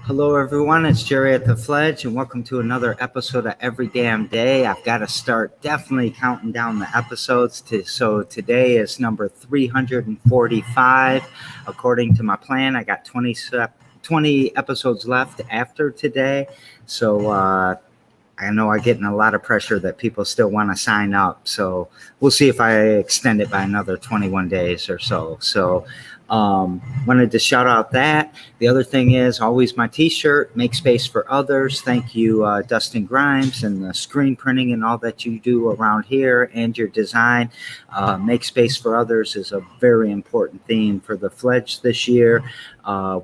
Hello, everyone. It's Jerry at the Fledge, and welcome to another episode of Every Damn Day. I've got to start definitely counting down the episodes. So today is number 345. According to my plan, I got 20 episodes left after today. So I know I'm getting a lot of pressure that people still want to sign up. So we'll see if I extend it by another 21 days or so. Wanted to shout out that. The other thing is always my t-shirt, Make Space for Others. Thank you, Dustin Grimes, and the screen printing and all that you do around here and your design. Make Space for Others is a very important theme for the Fledge this year.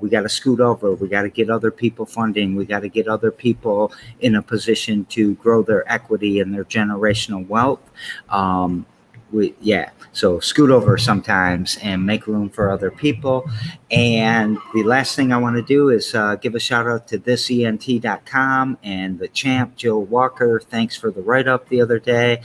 We got to scoot over. We got to get other people funding. We got to get other people in a position to grow their equity and their generational wealth. So scoot over sometimes and make room for other people. And the last thing I want to do is give a shout out to thisent.com and the champ, Joe Walker. Thanks for the write-up the other day.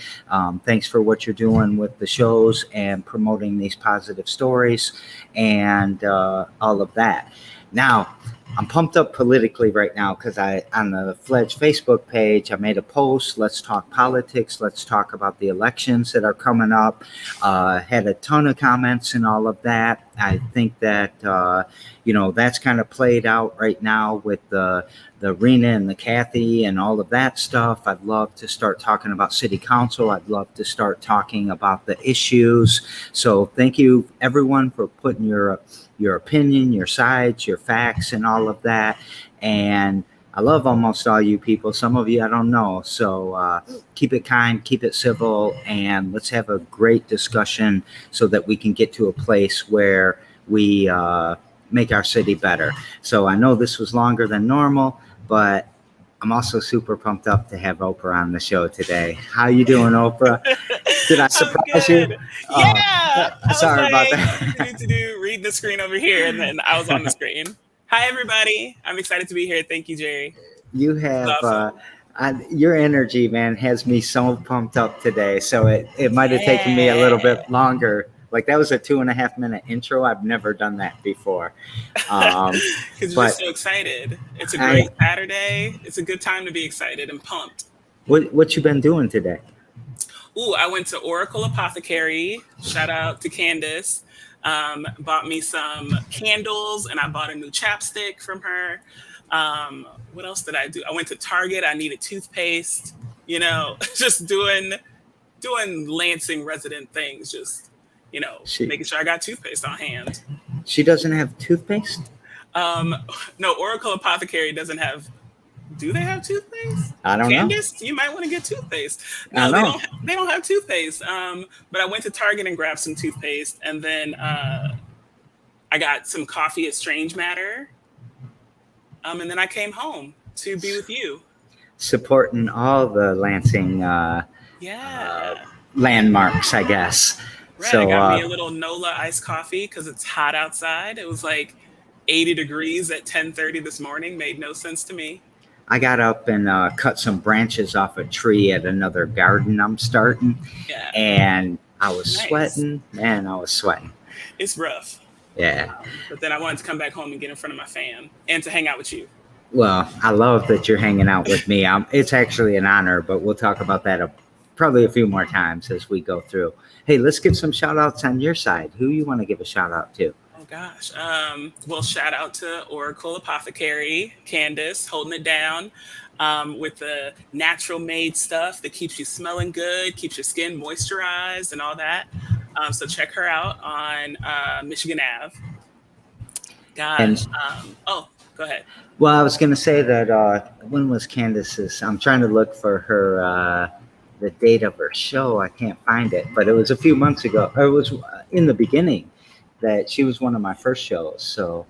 Thanks for what you're doing with the shows and promoting these positive stories and all of that. Now, I'm pumped up politically right now because on the Fledge Facebook page, I made a post. Let's talk politics. Let's talk about the elections that are coming up. Had a ton of comments and all of that. I think that, that's kind of played out right now with the Rena and the Kathy and all of that stuff. I'd love to start talking about city council. I'd love to start talking about the issues. So thank you, everyone, for putting your opinion, your sides, your facts, and all of that. And I love almost all you people. Some of you I don't know. So keep it kind, keep it civil, and let's have a great discussion so that we can get to a place where we make our city better. So I know this was longer than normal, but I'm also super pumped up to have Oprah on the show today. How you doing, Oprah? Did I surprise you? Yeah. Sorry about that. Read the screen over here, and then I was on the screen. Hi, everybody. I'm excited to be here. Thank you, Jerry. You have your energy, man, has me so pumped up today. So it might have taken me a little bit longer. Like that was a 2.5 minute intro. I've never done that before. Because you're just so excited. It's a great Saturday. It's a good time to be excited and pumped. What you been doing today? Ooh, I went to Oracle Apothecary. Shout out to Candace. Bought me some candles, and I bought a new chapstick from her. What else did I do? I went to Target. I needed toothpaste. Just doing Lansing resident things. Just making sure I got toothpaste on hand. She doesn't have toothpaste? No, Oracle Apothecary doesn't have. Do they have toothpaste? I don't know. Candace, you might want to get toothpaste. No, they don't have toothpaste. But I went to Target and grabbed some toothpaste, and then I got some coffee at Strange Matter. And then I came home to be with you. Supporting all the Lansing landmarks, I guess. Right, so, I got me a little Nola iced coffee because it's hot outside. It was like 80 degrees at 10:30 this morning. Made no sense to me. I got up and cut some branches off a tree at another garden I'm starting. Yeah. And I was sweating. Man, I was sweating. It's rough. Yeah. But then I wanted to come back home and get in front of my fan and to hang out with you. Well, I love that you're hanging out with me. It's actually an honor, but we'll talk about that probably a few more times as we go through. Hey, let's give some shout outs on your side. Who you want to give a shout out to? Oh gosh. Well, shout out to Oracle Apothecary, Candace, holding it down with the natural made stuff that keeps you smelling good, keeps your skin moisturized and all that. So check her out on Michigan Ave. Gosh. Go ahead. Well, I was going to say that when was Candace's? I'm trying to look for her the date of her show. I can't find it, but it was a few months ago. Or it was in the beginning that she was one of my first shows. So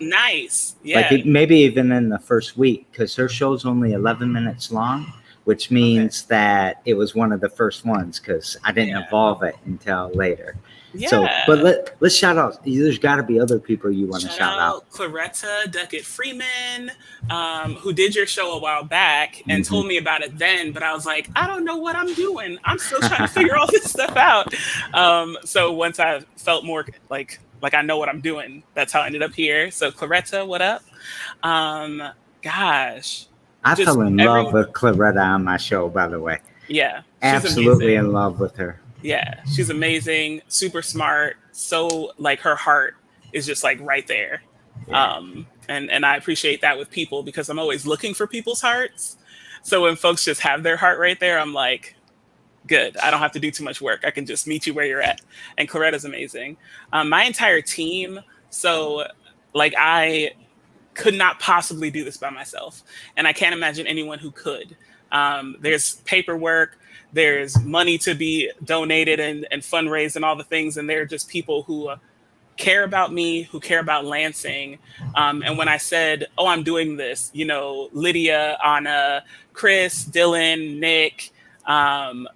nice. Yeah. Like maybe even in the first week, because her show's only 11 minutes long, which means that it was one of the first ones because I didn't evolve it until later. Yeah. So, but let's shout out. There's got to be other people you want to shout out. Claretta Duckett Freeman, who did your show a while back and told me about it then, but I was like, I don't know what I'm doing. I'm still trying to figure all this stuff out. So once I felt more like Like I know what I'm doing. That's how I ended up here. So Claretta, what up? Um, Gosh, I just fell in love every with Claretta on my show, by the way. yeah, she's Absolutely amazing. in love with her. Yeah, she's amazing, super smart. So like her heart is just like right there. Yeah. And I appreciate that with people because I'm always looking for people's hearts. So when folks just have their heart right there, I'm like, good. I don't have to do too much work. I can just meet you where you're at. And Coretta's amazing. My entire team. So like I could not possibly do this by myself. And I can't imagine anyone who could. There's paperwork, there's money to be donated and fundraised and all the things. And they're just people who care about me, who care about Lansing. And when I said, oh, I'm doing this, you know, Lydia, Anna, Chris, Dylan, Nick,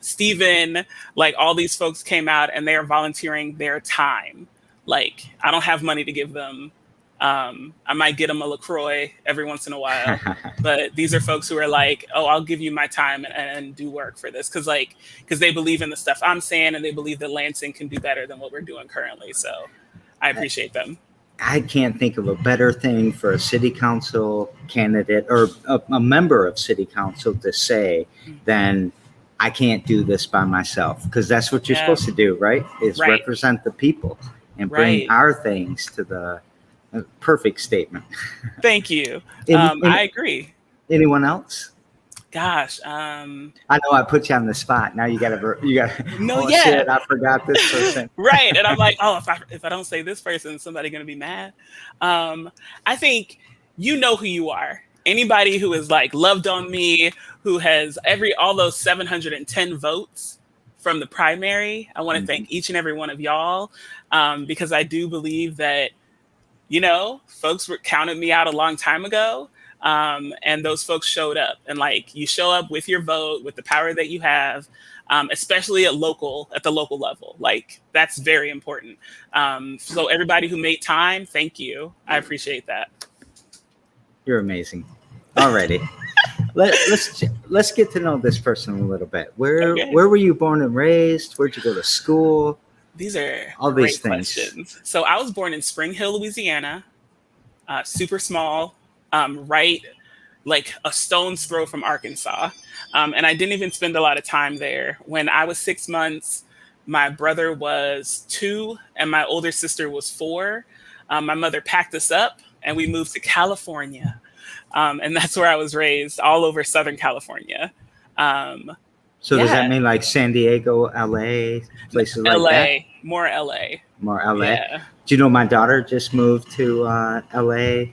Steven, like all these folks came out and they are volunteering their time. Like, I don't have money to give them. I might get them a LaCroix every once in a while, but these are folks who are like, oh, I'll give you my time and do work for this. Cause they believe in the stuff I'm saying and they believe that Lansing can do better than what we're doing currently. So I appreciate them. I can't think of a better thing for a city council candidate or a member of city council to say than I can't do this by myself, because that's what you're supposed to do, right? Is Right. represent the people and bring Right. our things to the perfect statement. Thank you. Any- I agree. Anyone else? Gosh. I know I put you on the spot. Now you got No, oh yeah. shit, I forgot this person. Right. And I'm like, oh, if I don't say this person, is somebody going to be mad? I think you know who you are. Anybody who has like loved on me, who has all those 710 votes from the primary, I want to thank each and every one of y'all, because I do believe that, you know, folks counted me out a long time ago. And those folks showed up, and like you show up with your vote, with the power that you have, especially at the local level. Like that's very important. So everybody who made time, thank you. I appreciate that. You're amazing. Alrighty. Let's get to know this person a little bit. Where were you born and raised? Where'd you go to school? These are all great these things. questions. So I was born in Spring Hill, Louisiana, super small, right, like a stone's throw from Arkansas. And I didn't even spend a lot of time there. When I was 6 months, my brother was 2 and my older sister was 4. My mother packed us up and we moved to California. And that's where I was raised, all over Southern California. So does that mean like San Diego, LA, places like that? More LA. More LA? Yeah. Do you know my daughter just moved to LA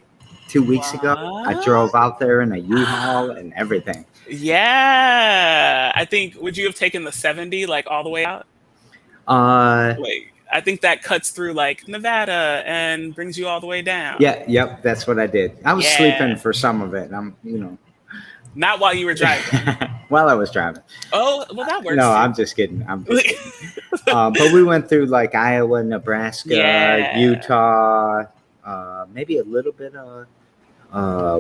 2 weeks ago? I drove out there in a U-Haul and everything. Yeah. I think, would you have taken the 70 like all the way out? Wait, I think that cuts through like Nevada and brings you all the way down. Yeah, yep, that's what I did. I was sleeping for some of it. Not while you were driving. While I was driving. Oh, well, that works. No, I'm just kidding. But we went through like Iowa, Nebraska, Utah, maybe a little bit of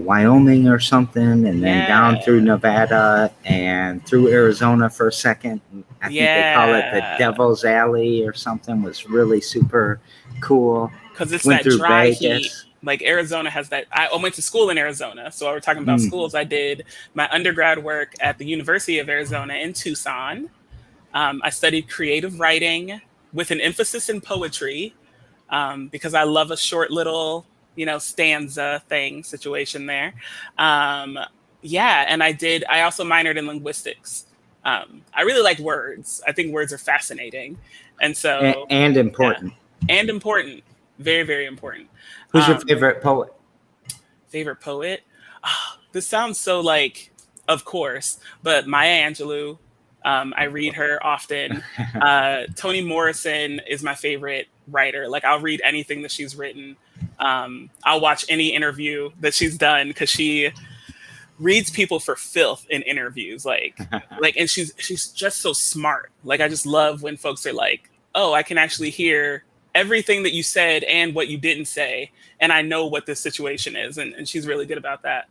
Wyoming or something, and then down through Nevada and through Arizona for a second. I think they call it the Devil's Alley or something. Was really super cool. Because it's that dry heat. Like Arizona has that. I went to school in Arizona, so we're talking about schools. I did my undergrad work at the University of Arizona in Tucson. I studied creative writing with an emphasis in poetry, because I love a short little, stanza situation there. And I also minored in linguistics. I really like words. I think words are fascinating. And so. And important. Yeah, and important. Very, very important. Who's your favorite poet? Favorite poet? Oh, this sounds so like, of course, but Maya Angelou. I read her often. Toni Morrison is my favorite writer. Like I'll read anything that she's written. I'll watch any interview that she's done because she reads people for filth in interviews. And she's just so smart. Like I just love when folks are like, oh, I can actually hear everything that you said and what you didn't say, and I know what this situation is, and she's really good about that.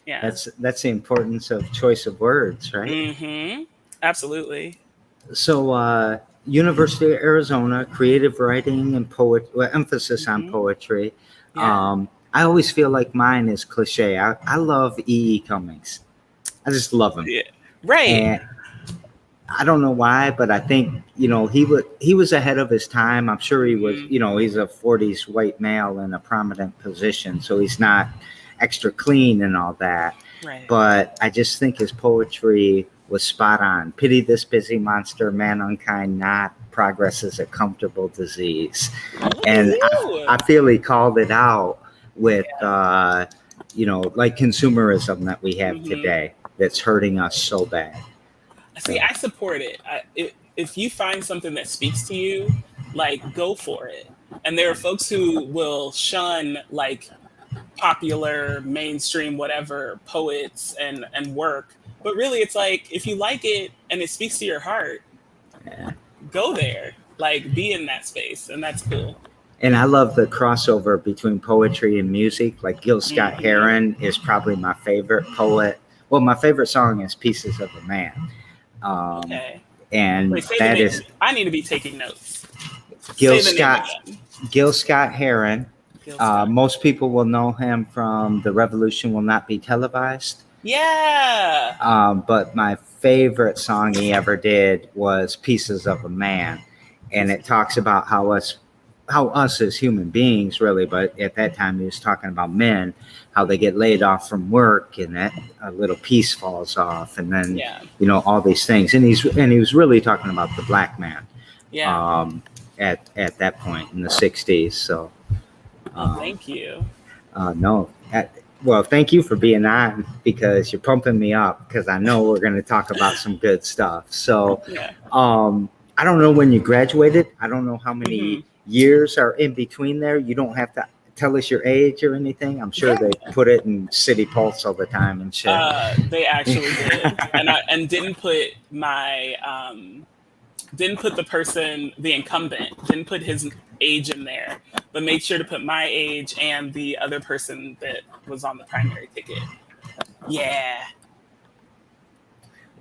Yeah, that's the importance of choice of words, right? Mm-hmm. Absolutely. So University of Arizona, creative writing and poetry, emphasis on Mhm. poetry. Yeah. I always feel like mine is cliche. I love E. E. Cummings. I just love him. Yeah. Right. And I don't know why, but I think, he was ahead of his time. I'm sure he was, Mhm. he's a 40s white male in a prominent position, so he's not extra clean and all that. Right. But I just think his poetry was spot on. Pity this busy monster, man unkind not. Progress is a comfortable disease. Look at And you. I feel he called it out with, like consumerism that we have Mhm. today that's hurting us so bad. See, So, I support it. If you find something that speaks to you, like go for it. And there are folks who will shun like popular, mainstream, whatever poets and work. But really, it's like if you like it and it speaks to your heart, yeah. go there. Like be in that space, and that's cool. And I love the crossover between poetry and music. Like Gil Scott Hmm. Heron is probably my favorite poet. Well, my favorite song is Pieces of a Man. Um, Okay. and Wait, say the that name. is I need to be taking notes. Gil Say the name Scott again. Gil Scott Heron. Gil Scott. Most people will know him from The Revolution Will Not Be Televised. Yeah. But my favorite song he ever did was Pieces of a Man. And it talks about how us as human beings really, but at that time he was talking about men, how they get laid off from work and that a little piece falls off and then, Yeah. all these things. And he was really talking about the black man Yeah. um, at that point in the 60s. So, Oh, um, thank you. no. Well, thank you for being on because you're pumping me up because I know we're going to talk about some good stuff. So, Yeah. I don't know when you graduated. I don't know how many Hmm. years are in between there. You don't have to tell us your age or anything. I'm sure Yeah. they put it in City Pulse all the time and shit. They actually did, and didn't put my didn't put the incumbent, didn't put his age in there, but made sure to put my age and the other person that was on the primary ticket. Yeah.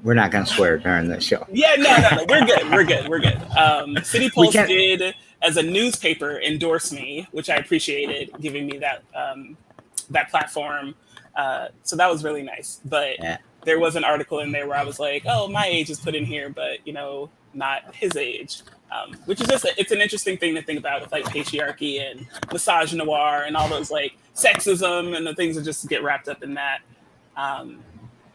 We're not going to swear during the show. Yeah, no. We're good. We're good. We're good. City We Pulse can't. did, as a newspaper, endorse me, which I appreciated, giving me that platform. So that was really nice. But Yeah. there was an article in there where I was like, "Oh, my age is put in here, but not his age," which is just it's an interesting thing to think about with like patriarchy and misogynoir and all those like sexism and the things that just get wrapped up in that. Um,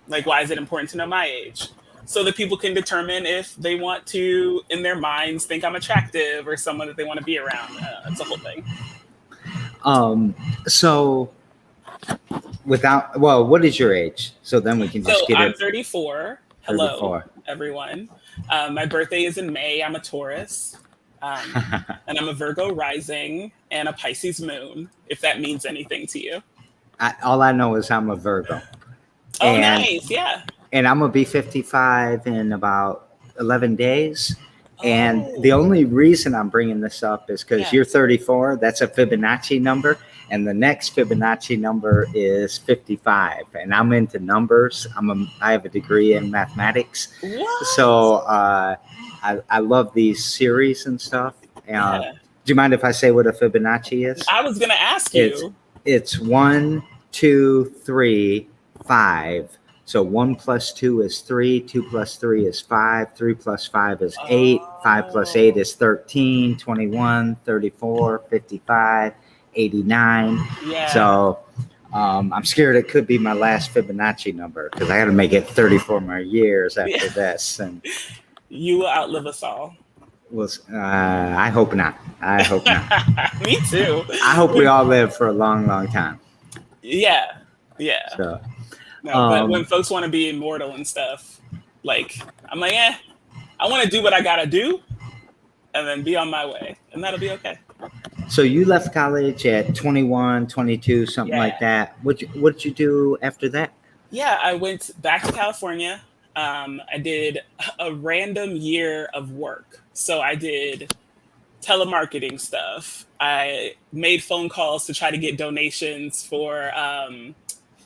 like, why is it important to know my age? So that people can determine if they want to, in their minds, think I'm attractive or someone that they want to be around. It's a whole thing. So what is your age? So then we can So just get I'm it 34. Hello, 34. everyone. My birthday is in May. I'm a Taurus. And I'm a Virgo rising and a Pisces moon, if that means anything to you. All I know is I'm a Virgo. Oh, And nice. Yeah. and I'm gonna be 55 in about 11 days. And the Oh, only reason I'm bringing this up is because yeah. you're 34. That's a Fibonacci number, and the next Fibonacci number is 55. And I'm into numbers. I have a degree in mathematics, What? so I love these series and stuff. Do Yeah. you mind if I say what a Fibonacci is? I was going to ask It's you. it's 1, 2, 3, 5. So 1 plus 2 is 3, 2 plus 3 is 5, 3 plus 5 is 8, 5 plus 8 Oh, is 13, 21, 34, 55, 89. yeah. So I'm scared it could be my last Fibonacci number because I got to make it 34 more years Yeah. after this. And You will outlive us all. I hope not. I hope not. Me too. I hope we all live for a long, long time. Yeah. Yeah. So, No, but when um, folks want to be immortal and stuff, like, I'm like, I want to do what I got to do and then be on my way. And that'll be okay. so you left college at 21, 22, something Yeah. like that. What'd you do after that? Yeah. I went back to California. I did a random year of work. So I did telemarketing stuff. I made phone calls to try to get donations for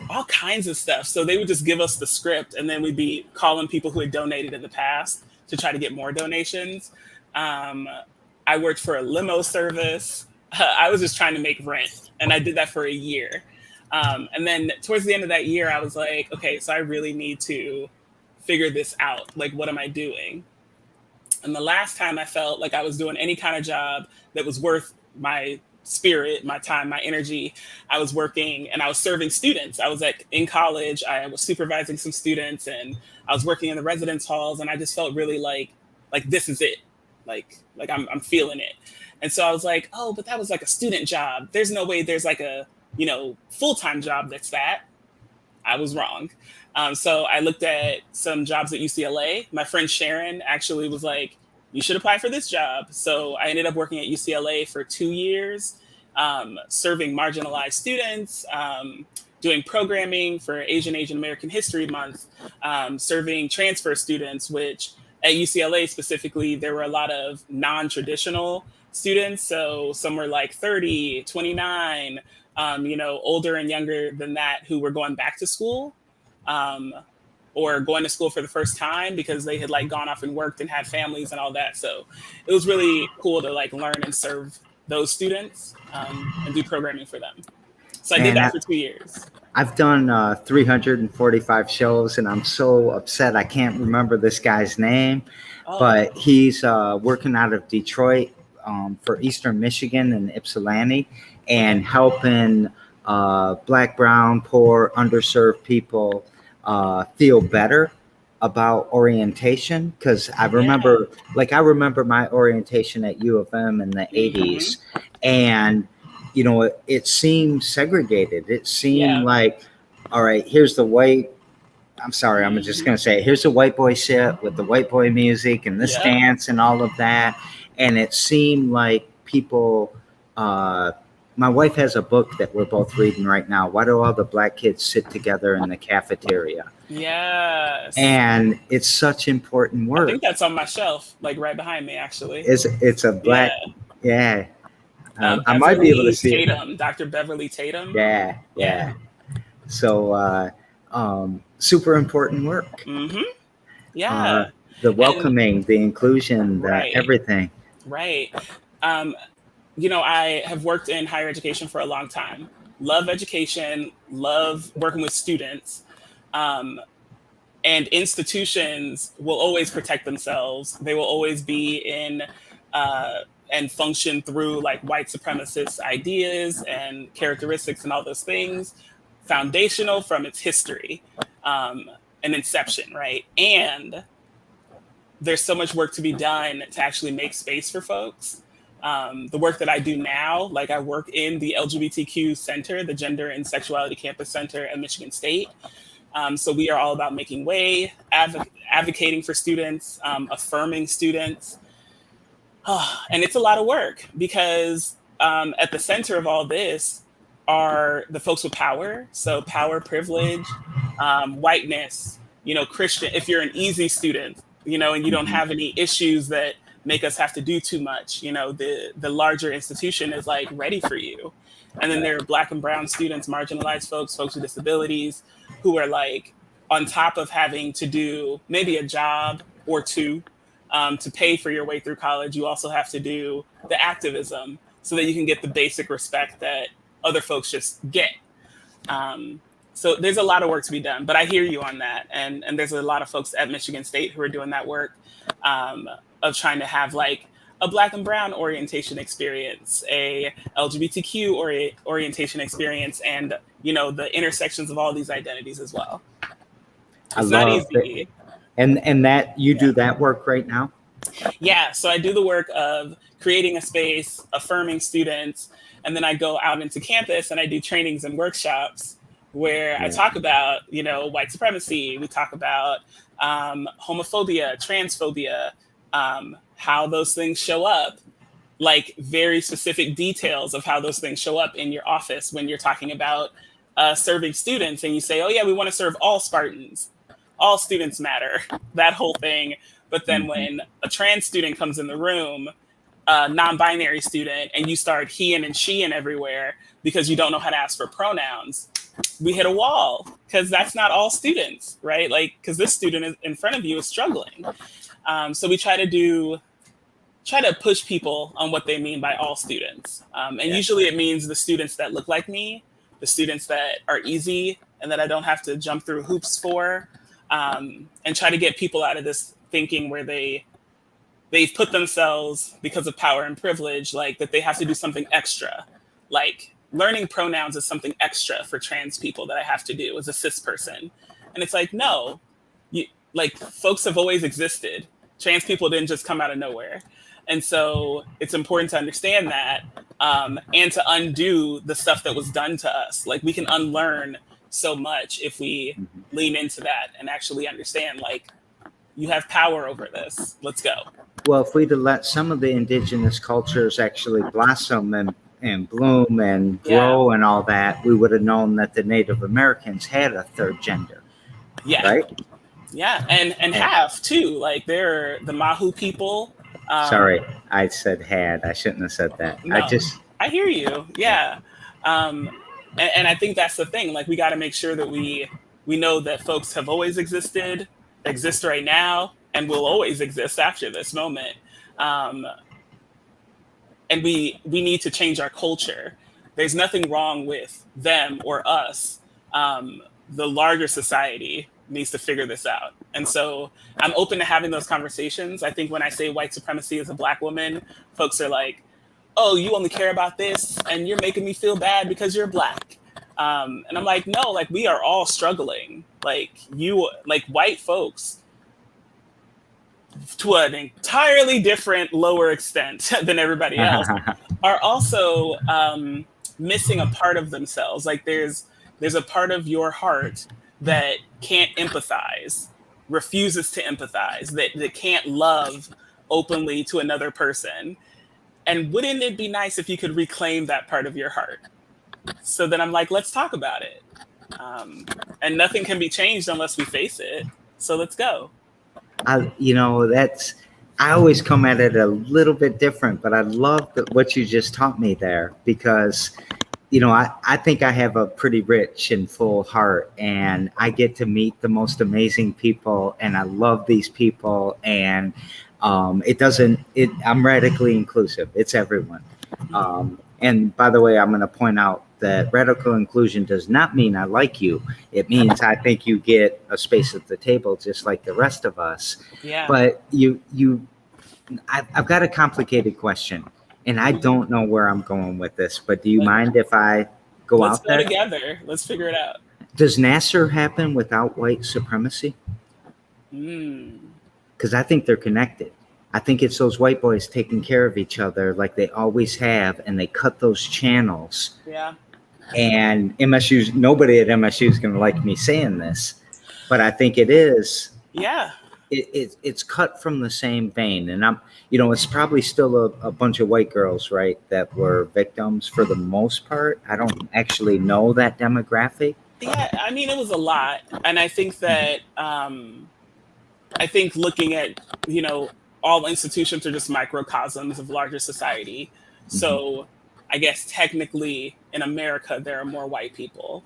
all kinds of stuff. So they would just give us the script, and then we'd be calling people who had donated in the past to try to get more donations. I worked for a limo service. I was just trying to make rent, and I did that for a year. And then towards the end of that year, I was like, okay, so I really need to figure this out. Like, what am I doing? And the last time I felt like I was doing any kind of job that was worth my spirit, my time, my energy, I was working and I was serving students. I was like in college, I was supervising some students and I was working in the residence halls, and I just felt really like this is it. Like I'm feeling it. And so I was like, oh, but that was like a student job. There's no way there's like a, full-time job that's that. I was wrong. So I looked at some jobs at UCLA. My friend Sharon actually was like, you should apply for this job. So I ended up working at UCLA for 2 years, serving marginalized students, doing programming for Asian American History Month, serving transfer students, which at UCLA specifically, there were a lot of non-traditional students. So some were like 30, 29, older and younger than that, who were going back to school, or going to school for the first time because they had like gone off and worked and had families and all that. So it was really cool to like learn and serve those students, and do programming for them. So I did that for 2 years. I've done 345 shows, and I'm so upset I can't remember this guy's name, but he's working out of Detroit, for Eastern Michigan and Ypsilanti, and helping Black, brown, poor, underserved people feel better about orientation. Because I remember my orientation at U of M in the 80s, and it seemed segregated. It seemed like, all right, here's the white. I'm sorry, I'm just going to say it. Here's the white boy shit with the white boy music and this dance and all of that. And it seemed like people, my wife has a book that we're both reading right now. Why do all the Black kids sit together in the cafeteria? Yes. And it's such important work. I think that's on my shelf, like right behind me, actually. It's a Black, I might be able to see Tatum, it. Dr. Beverly Tatum. Yeah. So, super important work. Mm-hmm. Yeah. The welcoming, the inclusion, everything. Right. I have worked in higher education for a long time. Love education, love working with students. And institutions will always protect themselves. They will always be in and function through like white supremacist ideas and characteristics and all those things, foundational from its history, and inception, right? And there's so much work to be done to actually make space for folks. The work that I do now, like I work in the LGBTQ Center, the Gender and Sexuality Campus Center at Michigan State. So we are all about making way, advocating for students, affirming students. And it's a lot of work because at the center of all this are the folks with power. So power, privilege, whiteness, Christian, if you're an easy student, and you don't have any issues that make us have to do too much, the larger institution is like ready for you. And then there are Black and brown students, marginalized folks with disabilities, who are like on top of having to do maybe a job or two to pay for your way through college. You also have to do the activism so that you can get the basic respect that other folks just get. So there's a lot of work to be done, but I hear you on that. And there's a lot of folks at Michigan State who are doing that work of trying to have like a Black and brown orientation experience, a LGBTQ orientation experience, and, the intersections of all these identities as well. It's not easy. And that you do that work right now? Yeah. So I do the work of creating a space, affirming students, and then I go out into campus and I do trainings and workshops where I talk about, white supremacy. We talk about homophobia, transphobia, how those things show up, like very specific details of how those things show up in your office when you're talking about serving students and you say, oh yeah, we want to serve all Spartans. All students matter, that whole thing. But then when a trans student comes in the room, a non-binary student, and you start he-ing and she-ing everywhere because you don't know how to ask for pronouns, we hit a wall because that's not all students, right? Like, because this student in front of you is struggling. So we try to do try to push people on what they mean by all students. And Yeah. usually it means the students that look like me, the students that are easy and that I don't have to jump through hoops for, and try to get people out of this thinking where they've put themselves, because of power and privilege, like that they have to do something extra. Like learning pronouns is something extra for trans people that I have to do as a cis person. And it's like, no, like folks have always existed. Trans people didn't just come out of nowhere. And so it's important to understand that, and to undo the stuff that was done to us. Like we can unlearn so much if we lean into that and actually understand, like, you have power over this. Let's go. Well, if we'd have let some of the indigenous cultures actually blossom and bloom and grow and all that, we would have known that the Native Americans had a third gender. Yeah. Right? Yeah. And have too. Like they're the Mahu people. Sorry, I said had. I shouldn't have said that. No, I hear you. Yeah. And I think that's the thing. Like we got to make sure that we know that folks have always existed, exist right now, and will always exist after this moment. And we need to change our culture. There's nothing wrong with them or us. The larger society needs to figure this out. And so I'm open to having those conversations. I think when I say white supremacy as a Black woman, folks are like, oh, you only care about this and you're making me feel bad because you're Black. And I'm like, no, like we are all struggling. Like white folks, to an entirely different, lower extent than everybody else, are also missing a part of themselves. Like there's a part of your heart that can't empathize, refuses to empathize, that can't love openly to another person. And wouldn't it be nice if you could reclaim that part of your heart? So then I'm like, let's talk about it. And nothing can be changed unless we face it. So let's go. I always come at it a little bit different, but I love what you just taught me there, because I think I have a pretty rich and full heart, and I get to meet the most amazing people, and I love these people, and I'm radically inclusive. It's everyone. And by the way, I'm going to point out that radical inclusion does not mean I like you. It means I think you get a space at the table just like the rest of us. Yeah. But I've got a complicated question, and I don't know where I'm going with this, but do you mind if I go out there? Let's go together. Let's figure it out. Does Nasser happen without white supremacy? Because I think they're connected. I think it's those white boys taking care of each other like they always have, and they cut those channels. Yeah. And nobody at MSU is going to like me saying this, but I think it is. Yeah. It's cut from the same vein. And it's probably still a bunch of white girls, right, that were victims for the most part. I don't actually know that demographic. Yeah, I mean, it was a lot. And I think that, looking at, all institutions are just microcosms of larger society. So I guess technically in America, there are more white people,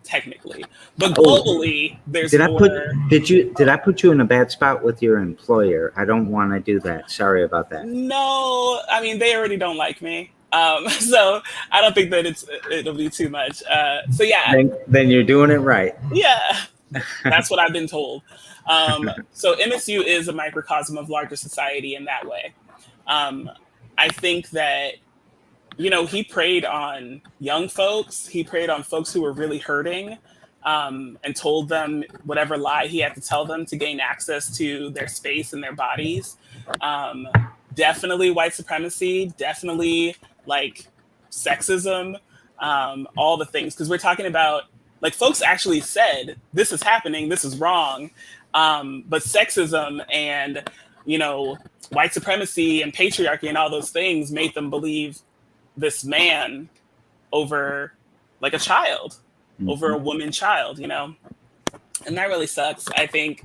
technically, but globally there's more. Did I put you in a bad spot with your employer? I don't want to do that. Sorry about that. No, I mean, they already don't like me. So I don't think that it'll be too much. So yeah. Then you're doing it right. Yeah. That's what I've been told. So MSU is a microcosm of larger society in that way. I think that, he preyed on young folks. He preyed on folks who were really hurting, and told them whatever lie he had to tell them to gain access to their space and their bodies. Definitely white supremacy, definitely like sexism, all the things. Because we're talking about, like, folks actually said, this is happening, this is wrong. But sexism and, white supremacy and patriarchy and all those things made them believe this man over like a child, over a woman child, and that really sucks, I think.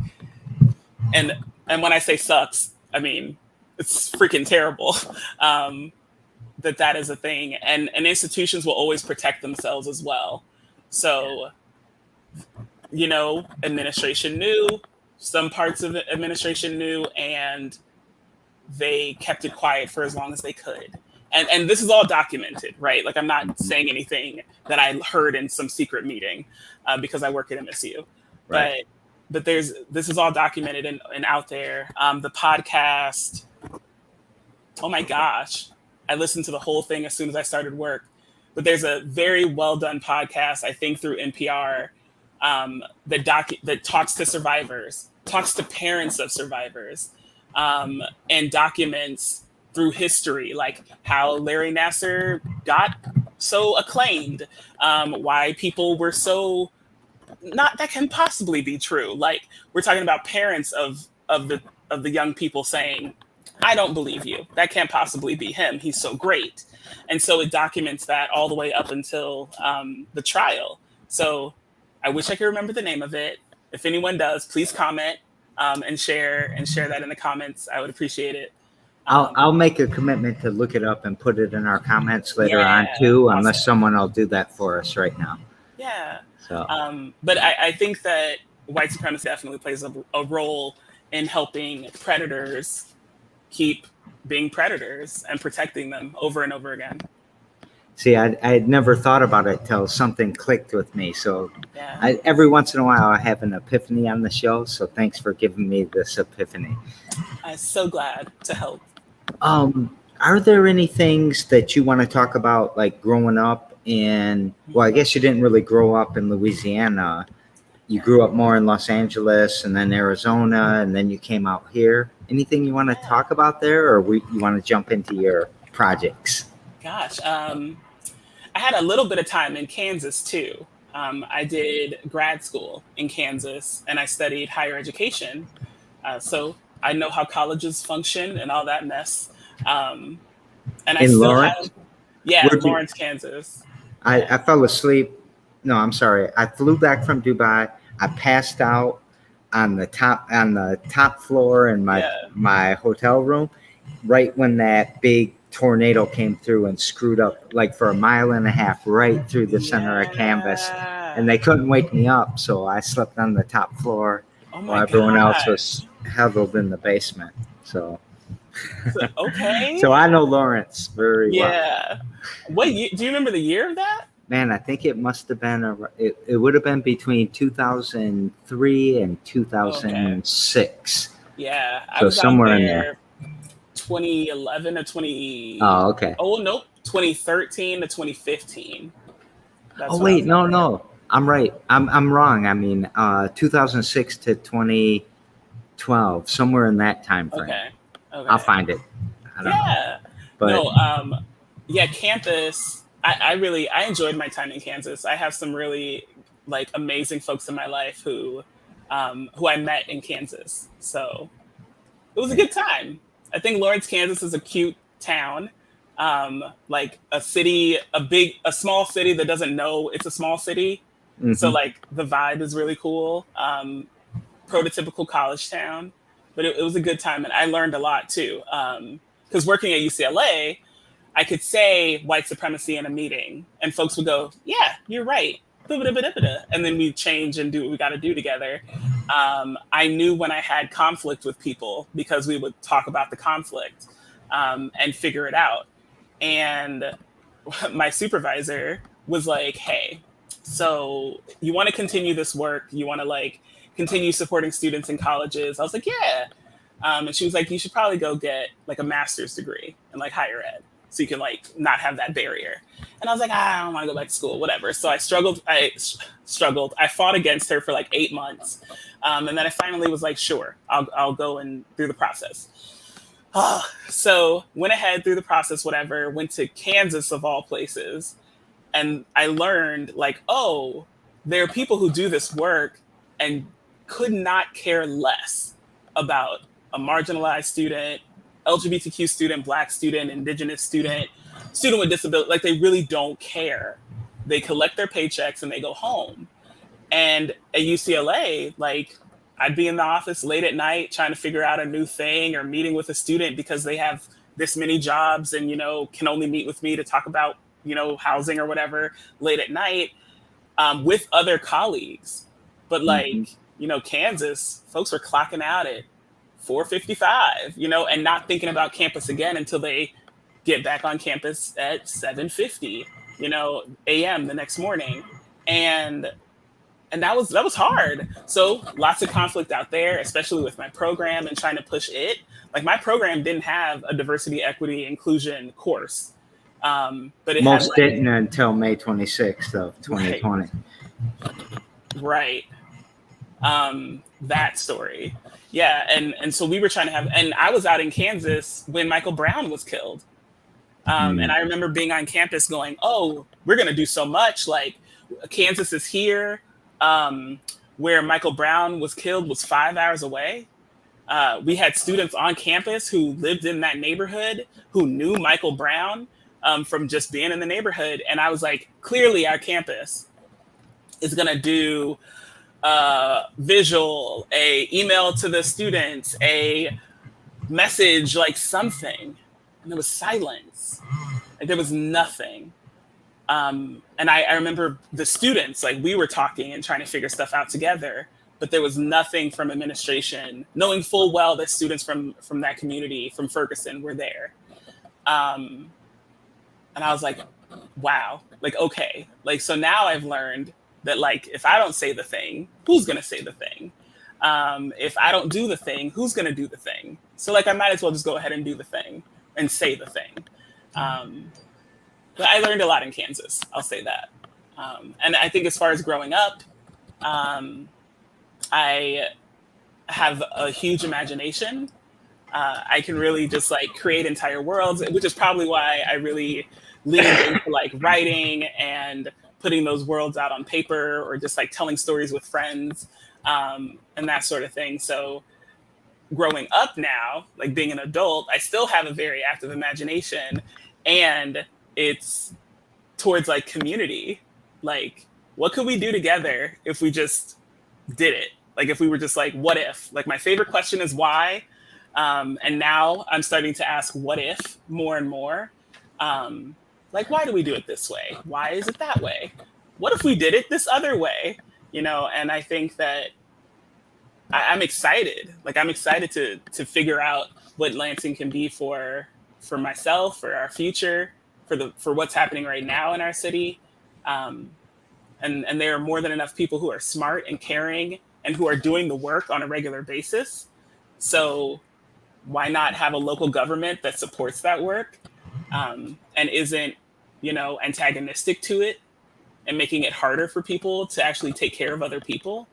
And when I say sucks, I mean, it's freaking terrible, that is a thing. And institutions will always protect themselves as well. So, administration knew, some parts of the administration knew, and they kept it quiet for as long as they could. And this is all documented, right? Like, I'm not saying anything that I heard in some secret meeting because I work at MSU. Right. But this is all documented and out there. The podcast, oh my gosh, I listened to the whole thing as soon as I started work. But there's a very well done podcast, I think through NPR, that talks to survivors, talks to parents of survivors, and documents through history, like how Larry Nassar got so acclaimed, why people were so not that can possibly be true. Like, we're talking about parents of the young people saying, I don't believe you. That can't possibly be him. He's so great. And so it documents that all the way up until the trial. So I wish I could remember the name of it. If anyone does, please comment and share that in the comments. I would appreciate it. I'll make a commitment to look it up and put it in our comments later on Yeah, too, awesome. unless someone will do that for us right now. Yeah. So But I think that white supremacy definitely plays a role in helping predators keep being predators and protecting them over and over again. see, I had never thought about it till something clicked with me. So Yeah. every once in a while I have an epiphany on the show. So thanks for giving me this epiphany. I'm so glad to help. Are there any things that you want to talk about, like growing up in, well, I guess you didn't really grow up in Louisiana. You grew up more in Los Angeles and then Arizona, and then you came out here. Anything you want to talk about there, or you want to jump into your projects? Gosh, I had a little bit of time in Kansas too. I did grad school in Kansas and I studied higher education. So I know how colleges function and all that mess. And I In still Lawrence? have, yeah, Where'd you- Lawrence, Kansas. I fell asleep. No, I'm sorry. I flew back from Dubai. I passed out on the top floor in my hotel room right when that big tornado came through and screwed up like for a mile and a half right through the center of canvas. And they couldn't wake me up, so I slept on the top floor Oh while my everyone else gosh. was huddled in the basement. So Okay. so I know Lawrence very well. Yeah. What year, do you remember the year of that? Man, I think it must have been it would have been between 2003 and 2006. Yeah. I So was somewhere out in there 2011 to 20. Oh, okay. Oh, nope. 2013 to 2015. That's Oh when I wait, was no, out there. no. I'm right. I'm wrong. I mean, 2006 to 2012, somewhere in that time frame. Okay. I'll find it. I don't know. Yeah. But No, yeah, campus. I really enjoyed my time in Kansas. I have some really like amazing folks in my life who I met in Kansas. So it was a good time. I think Lawrence, Kansas is a cute town. Like a city, a small city that doesn't know it's a small city. So mhm. like the vibe is really cool. Prototypical college town, but it was a good time. And I learned a lot too. Because working at UCLA, I could say white supremacy in a meeting and folks would go, yeah, you're right. And then we change and do what we got to do together. I knew when I had conflict with people because we would talk about the conflict and figure it out. And my supervisor was like, hey, so you want to continue this work? You want to like continue supporting students in colleges? I was like, yeah. And she was like, you should probably go get like a master's degree in like higher ed. So you can like not have that barrier. And I was like, I don't want to go back to school, whatever. So I struggled. I fought against her for like 8 months. And then I finally was like, sure, I'll go and through the process. So went ahead through the process, whatever, went to Kansas of all places. And I learned like, oh, there are people who do this work and could not care less about a marginalized student, LGBTQ student, Black student, Indigenous student, student with disability. Like they really don't care. They collect their paychecks and they go home. And at UCLA, like I'd be in the office late at night trying to figure out a new thing or meeting with a student because they have this many jobs and, can only meet with me to talk about, housing or whatever late at night with other colleagues. But like, Kansas, folks were clocking out at 4:55, and not thinking about campus again until they get back on campus at 7:50, a.m. the next morning. And that was hard. So lots of conflict out there, especially with my program and trying to push it. Like my program didn't have a diversity, equity, inclusion course. But it Most had didn't until May 26th of 2020. Right. That story. Yeah. And so we were trying to and I was out in Kansas when Michael Brown was killed. And I remember being on campus going, oh, we're going to do so much. Like Kansas is here. Where Michael Brown was killed was 5 hours away. We had students on campus who lived in that neighborhood who knew Michael Brown from just being in the neighborhood. And I was like, clearly our campus is going to do visual, a email to the students, a message, like something. And there was silence. Like there was nothing. And I remember the students, like we were talking and trying to figure stuff out together, but there was nothing from administration, knowing full well that students from that community, from Ferguson, were there. And I was like, wow, like, okay. Like, so now I've learned that, like, if I don't say the thing, who's going to say the thing? If I don't do the thing, who's going to do the thing? So, like, I might as well just go ahead and do the thing and say the thing. But I learned a lot in Kansas, I'll say that. And I think as far as growing up, I have a huge imagination. I can really just like create entire worlds, which is probably why I really leaned into like writing and putting those worlds out on paper, or just like telling stories with friends and that sort of thing. So growing up now, like being an adult, I still have a very active imagination, and it's towards like community. Like, what could we do together if we just did it? Like if we were just like, what if? Like my favorite question is why. And now I'm starting to ask what if more and more. Like, why do we do it this way? Why is it that way? What if we did it this other way? And I think that I'm excited. Like I'm excited to figure out what Lansing can be for myself, for our future, for what's happening right now in our city. And there are more than enough people who are smart and caring and who are doing the work on a regular basis. So why not have a local government that supports that work and isn't, antagonistic to it and making it harder for people to actually take care of other people?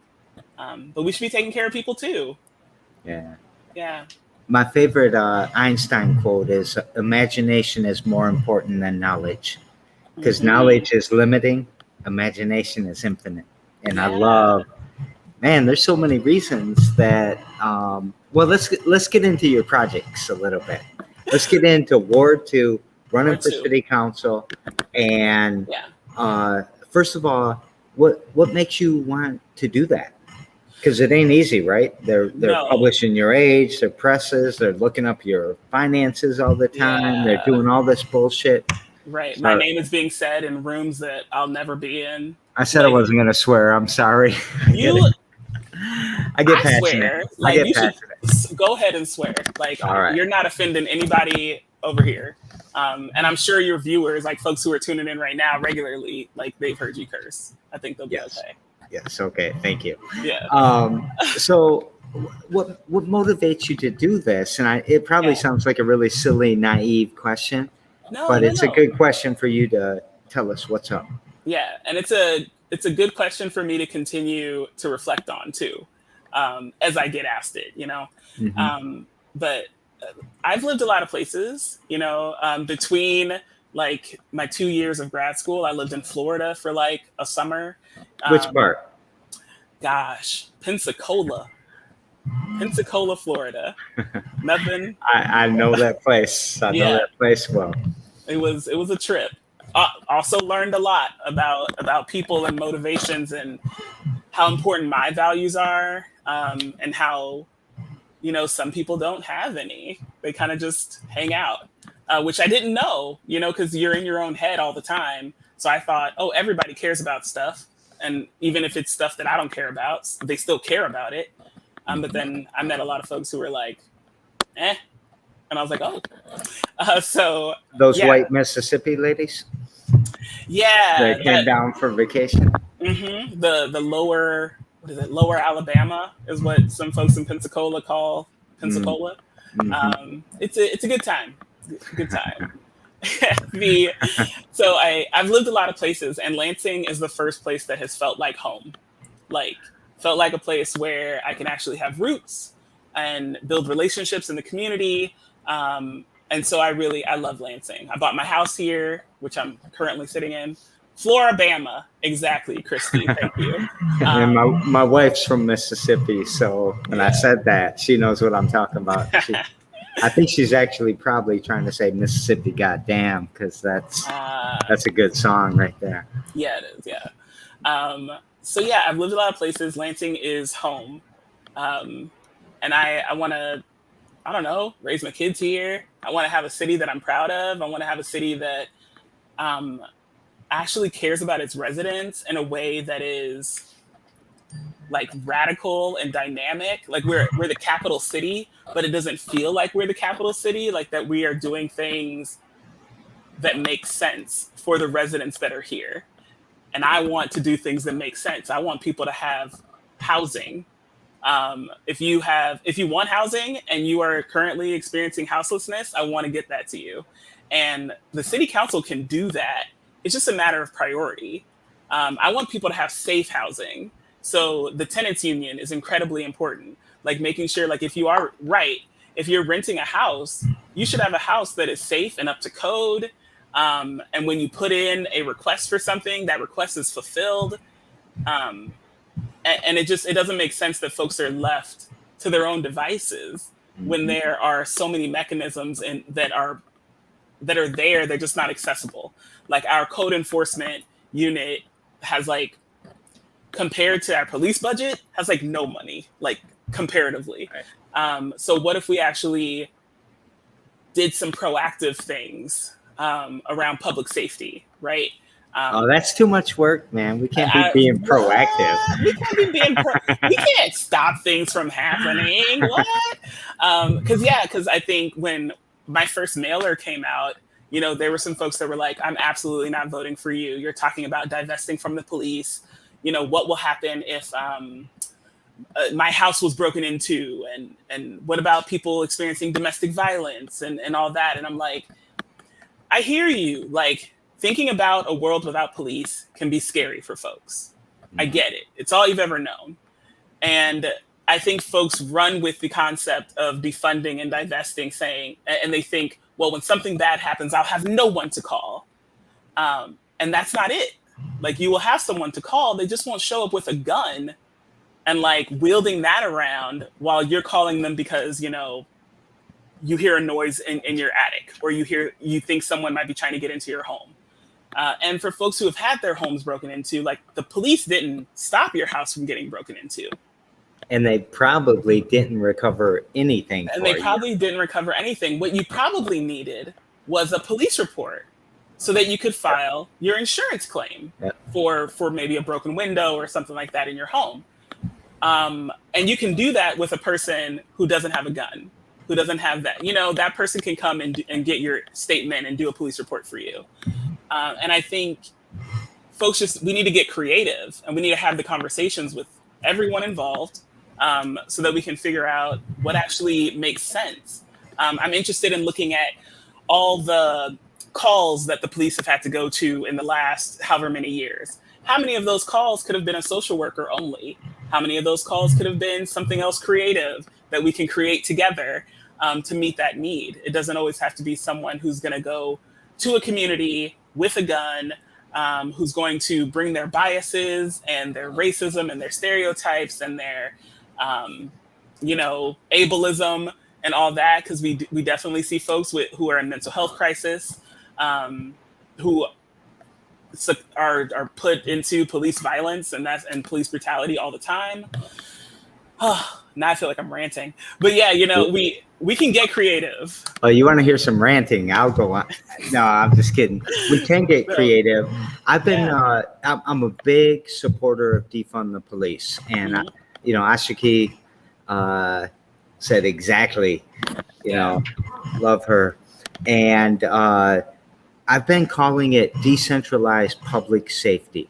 But we should be taking care of people too. Yeah. Yeah. My favorite Einstein quote is, imagination is more important than knowledge, because knowledge is limiting, imagination is infinite. And I love, man, there's so many reasons that, well, let's get into your projects a little bit. Let's get into Ward 2, running for city council. And first of all, what makes you want to do that? Because it ain't easy, right? They're publishing your age, their presses, they're looking up your finances all the time. They're doing all this bullshit. Right. My name is being said in rooms that I'll never be in. I said I wasn't going to swear. I'm sorry. I get passionate. Like, you should go ahead and swear. Like, you're not offending anybody over here. And I'm sure your viewers, like folks who are tuning in right now regularly, like they've heard you curse. I think they'll be okay. Yes. Okay. Thank you. Yeah. So what motivates you to do this? And it probably sounds like a really silly, naive question, but it's a good question for you to tell us what's up. Yeah. And it's a good question for me to continue to reflect on too, as I get asked it, but I've lived a lot of places, between like my 2 years of grad school. I lived in Florida for like a summer. Which part? Gosh, Pensacola, Florida. Nothing. I know that place. I know that place well. It was a trip. Also learned a lot about people and motivations and how important my values are, and how, some people don't have any. They kind of just hang out, which I didn't know, because you're in your own head all the time. So I thought, oh, everybody cares about stuff. And even if it's stuff that I don't care about, they still care about it. But then I met a lot of folks who were like, eh. And I was like, oh. So Those yeah. white Mississippi ladies? Yeah. They came down for vacation? Mm-hmm. The lower, what is it? Lower Alabama is what some folks in Pensacola call Pensacola. Mm-hmm. It's a good time. Good time. So I've lived a lot of places, and Lansing is the first place that has felt like home. Like, felt like a place where I can actually have roots and build relationships in the community. And so I love Lansing. I bought my house here, which I'm currently sitting in. Floribama, exactly, Christy. Thank you. And my wife's from Mississippi, so when I said that, she knows what I'm talking about. I think she's actually probably trying to say Mississippi goddamn, because that's a good song right there. Yeah, it is. Yeah. So yeah, I've lived a lot of places. Lansing is home, and I want to, I don't know, raise my kids here. I want to have a city that I'm proud of. I want to have a city that actually cares about its residents in a way that is like radical and dynamic. Like we're the capital city, but it doesn't feel like we're the capital city. Like that we are doing things that make sense for the residents that are here. And I want to do things that make sense. I want people to have housing. If you want housing and you are currently experiencing houselessness, I want to get that to you. And the city council can do that. It's just a matter of priority. I want people to have safe housing. So the tenants union is incredibly important. Like making sure, like if you're renting a house, you should have a house that is safe and up to code. And when you put in a request for something, that request is fulfilled. And it doesn't make sense that folks are left to their own devices when there are so many mechanisms that are there, they're just not accessible. Like our code enforcement unit has like, compared to our police budget, has like no money, like comparatively. Right. So what if we actually did some proactive things around public safety, right? That's too much work, man. We can't be being proactive. We can't be being we can't stop things from happening. What? Because I think when my first mailer came out, there were some folks that were like, I'm absolutely not voting for you. You're talking about divesting from the police. What will happen if my house was broken into? And what about people experiencing domestic violence and all that? And I'm like, I hear you. Like, thinking about a world without police can be scary for folks. I get it. It's all you've ever known. And I think folks run with the concept of defunding and divesting, and they think, well, when something bad happens, I'll have no one to call. And that's not it. Like, you will have someone to call. They just won't show up with a gun and like wielding that around while you're calling them because, you hear a noise in your attic, or you think someone might be trying to get into your home. And for folks who have had their homes broken into, like, the police didn't stop your house from getting broken into. And they probably didn't recover anything. Didn't recover anything. What you probably needed was a police report so that you could file your insurance claim for maybe a broken window or something like that in your home. And you can do that with a person who doesn't have a gun, who doesn't have that. That person can come and get your statement and do a police report for you. And I think folks we need to get creative, and we need to have the conversations with everyone involved so that we can figure out what actually makes sense. I'm interested in looking at all the calls that the police have had to go to in the last however many years. How many of those calls could have been a social worker only? How many of those calls could have been something else creative that we can create together to meet that need? It doesn't always have to be someone who's going to go to a community with a gun, who's going to bring their biases and their racism and their stereotypes and their, ableism and all that. Because we definitely see folks who are in mental health crisis, who are put into police violence and police brutality all the time. Now I feel like I'm ranting, but yeah, we can get creative. Oh, you want to hear some ranting? I'll go on. No, I'm just kidding. We can get creative. I've been, I'm a big supporter of defund the police, and Ashiki said exactly, you Yeah. know, love her. And I've been calling it decentralized public safety.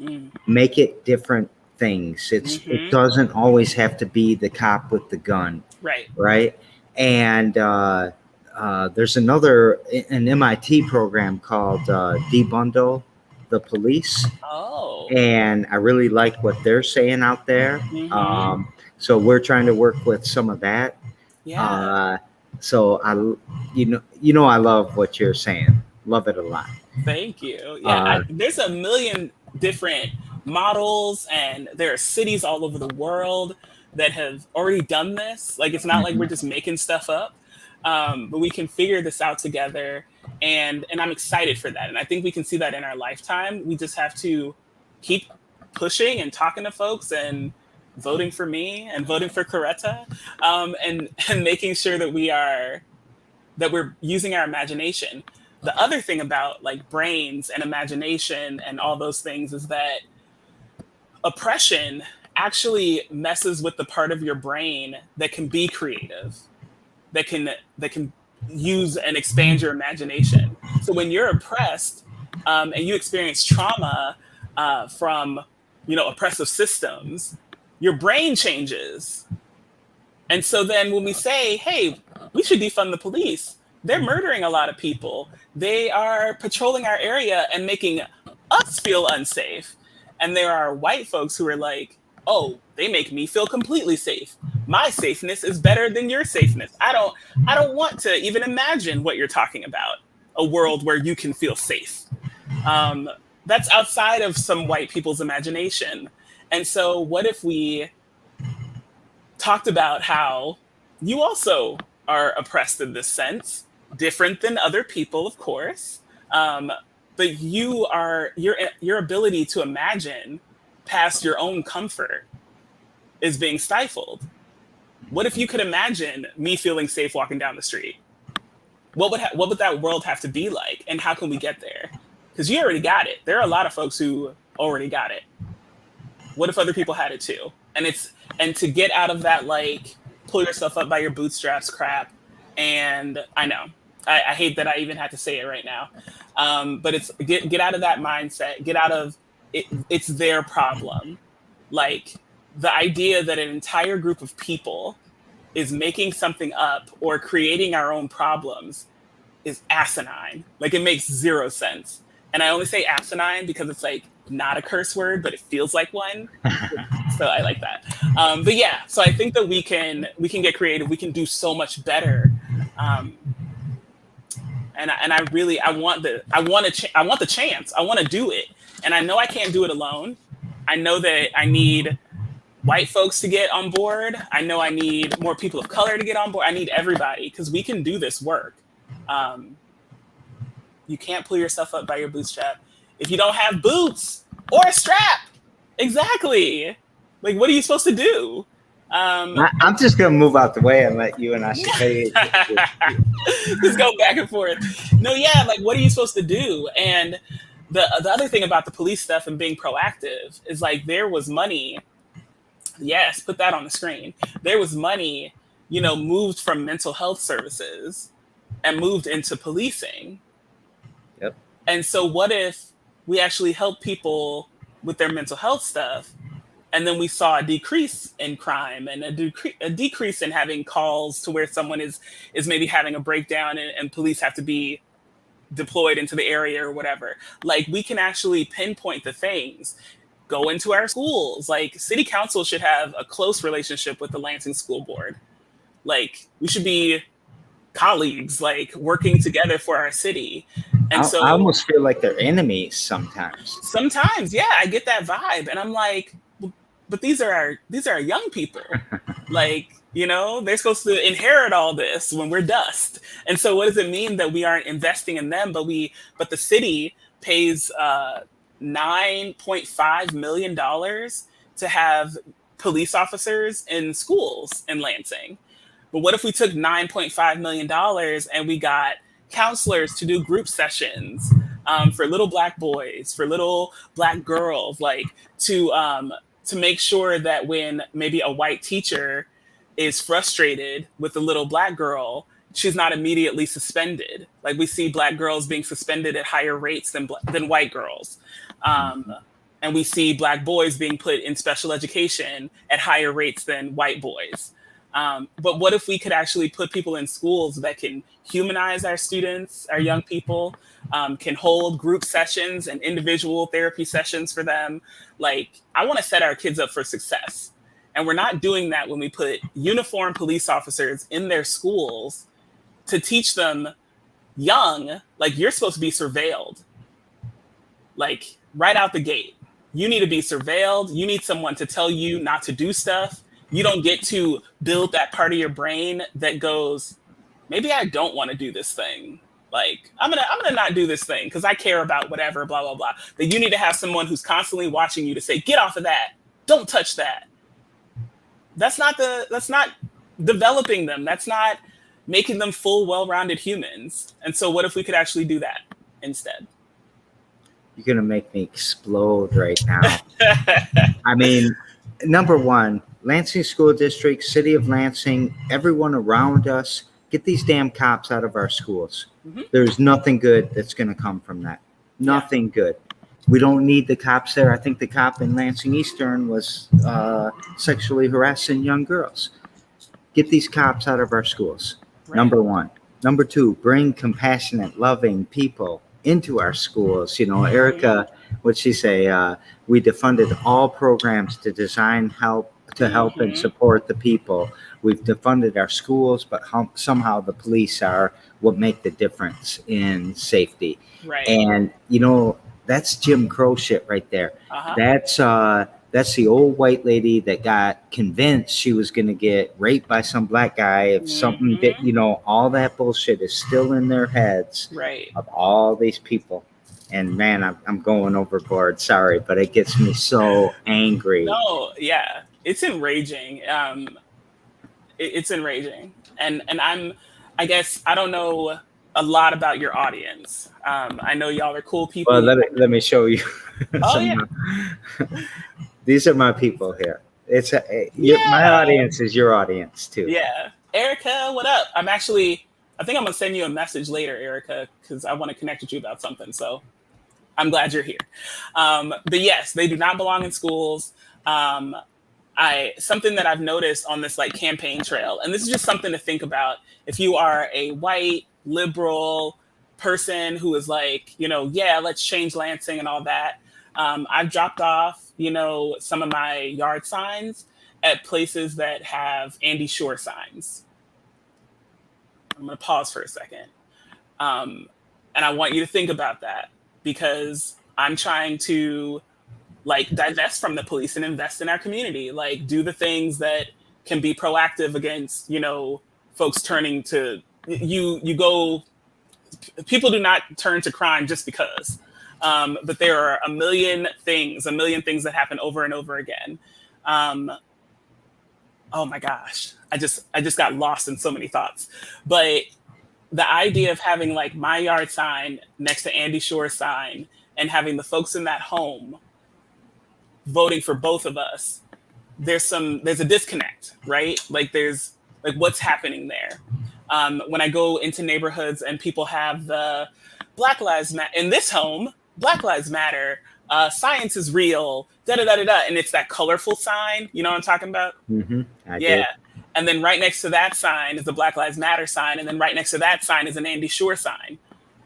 Mm. Make it different things. It Mm-hmm. doesn't always have to be the cop with the gun, Right. right? And there's an MIT program called Debundle the Police, Oh. and I really like what they're saying out there. Mm-hmm. So we're trying to work with some of that. Yeah. Uh, so I love what you're saying. Love it a lot. Thank you. Yeah, Uh, there's a million different models, and there are cities all over the world that have already done this. Like, it's not like we're mhm. just making stuff up, but we can figure this out together, and I'm excited for that. And I think we can see that in our lifetime. We just have to keep pushing and talking to folks and voting for me and voting for Coretta, and making sure that we're using our imagination. The other thing about like brains and imagination and all those things is that oppression actually messes with the part of your brain that can be creative, that can use and expand your imagination. So when you're oppressed, and you experience trauma, from oppressive systems, your brain changes. And so then when we say, hey, we should defund the police, they're murdering a lot of people. They are patrolling our area and making us feel unsafe. And there are white folks who are like, oh, they make me feel completely safe. My safeness is better than your safeness. I don't want to even imagine what you're talking about. A world where you can feel safe. Um, that's outside of some white people's imagination. And so what if we talked about how you also are oppressed in this sense, different than other people, of course. But your ability to imagine past your own comfort is being stifled. What if you could imagine me feeling safe walking down the street? What would that world have to be like, and how can we get there? Because you already got it. There are a lot of folks who already got it. What if other people had it too? And to get out of that, like, pull yourself up by your bootstraps crap. And I know I hate that I even had to say it right now, but it's get out of that mindset. Get out of it. It's their problem. Like, the idea that an entire group of people is making something up or creating our own problems is asinine. Like, it makes zero sense. And I only say asinine because it's like not a curse word, but it feels like one. So I like that. But yeah, so I think that we can get creative. We can do so much better. Um, and I really I want the chance. I want to do it, and I know I can't do it alone. I know that I need white folks to get on board. I know I need more people of color to get on board. I need everybody, because we can do this work. Um, you can't pull yourself up by your bootstrap if you don't have boots or a strap. Exactly. Like, what are you supposed to do? I'm just gonna move out the way and let you and I say. Just go back and forth. No, yeah, like, what are you supposed to do? And the other thing about the police stuff and being proactive is, like, there was money. Yes, put that on the screen. There was money, moved from mental health services and moved into policing. Yep. And so what if we actually help people with their mental health stuff, and then we saw a decrease in crime and a decrease in having calls to where someone is maybe having a breakdown, and police have to be deployed into the area or whatever. Like, we can actually pinpoint the things. Go into our schools. Like, city council should have a close relationship with the Lansing school board. Like, we should be colleagues, like, working together for our city. And I so almost feel like they're enemies sometimes. sometimes, yeah, I get that vibe, and I'm like, but these are our young people. Like, they're supposed to inherit all this when we're dust. And so what does it mean that we aren't investing in them, but the city pays $9.5 million to have police officers in schools in Lansing? But what if we took $9.5 million and we got counselors to do group sessions, for little Black boys, for little Black girls, like, to make sure that when maybe a white teacher is frustrated with the little black girl, she's not immediately suspended. Like we see black girls being suspended at higher rates than white girls. And we see black boys being put in special education at higher rates than white boys. But what if we could actually put people in schools that can humanize our students, our young people, can hold group sessions and individual therapy sessions for them? Like, I want to set our kids up for success. And we're not doing that when we put uniformed police officers in their schools to teach them young, like you're supposed to be surveilled, like right out the gate. You need to be surveilled. You need someone to tell you not to do stuff. You don't get to build that part of your brain that goes, maybe I don't want to do this thing. Like I'm gonna not do this thing because I care about whatever, blah, blah, blah. That you need to have someone who's constantly watching you to say, get off of that. Don't touch that. That's not developing them. That's not making them full, well-rounded humans. And so what if we could actually do that instead? You're going to make me explode right now. I mean, number one, Lansing School District, City of Lansing, everyone around us, get these damn cops out of our schools. Mm-hmm. There's nothing good that's going to come from that. Nothing good. We don't need the cops there. I think the cop in Lansing Eastern was sexually harassing young girls. Get these cops out of our schools. Right. Number one. Number two, bring compassionate, loving people into our schools. You know, Erica, what'd she say? We defunded all programs to help and support the people. We've defunded our schools, but somehow the police are what make the difference in safety. Right. And, you know, that's Jim Crow shit right there. Uh-huh. That's the old white lady that got convinced she was going to get raped by some black guy. If something did, you know, all that bullshit is still in their heads. Right. Of all these people. And man, I'm going overboard. Sorry, but it gets me so angry. No, yeah, it's enraging. It's enraging, and I guess I don't know a lot about your audience. I know y'all are cool people. Well, let me show you. Oh yeah. These are my people here. My audience is your audience too. Yeah, Erica, what up? I think I'm gonna send you a message later, Erica, because I want to connect with you about something. So I'm glad you're here. But yes, they do not belong in schools. Something that I've noticed on this like campaign trail, and this is just something to think about if you are a white liberal person who is like, you know, yeah, let's change Lansing and all that. I've dropped off, you know, some of my yard signs at places that have Andy Shore signs. I'm going to pause for a second. And I want you to think about that because I'm trying to like divest from the police and invest in our community, like do the things that can be proactive against, you know, folks turning to people do not turn to crime just because. But there are a million things that happen over and over again. Oh my gosh, I just got lost in so many thoughts. But the idea of having like my yard sign next to Andy Shore's sign and having the folks in that home voting for both of us, there's a disconnect, right? Like there's like what's happening there. When I go into neighborhoods and people have the Black Lives Matter in this home, Black Lives Matter, science is real, da-da-da-da-da. And it's that colorful sign. You know what I'm talking about? Mm-hmm. I yeah. do. And then right next to that sign is the Black Lives Matter sign. And then right next to that sign is an Andy Shore sign.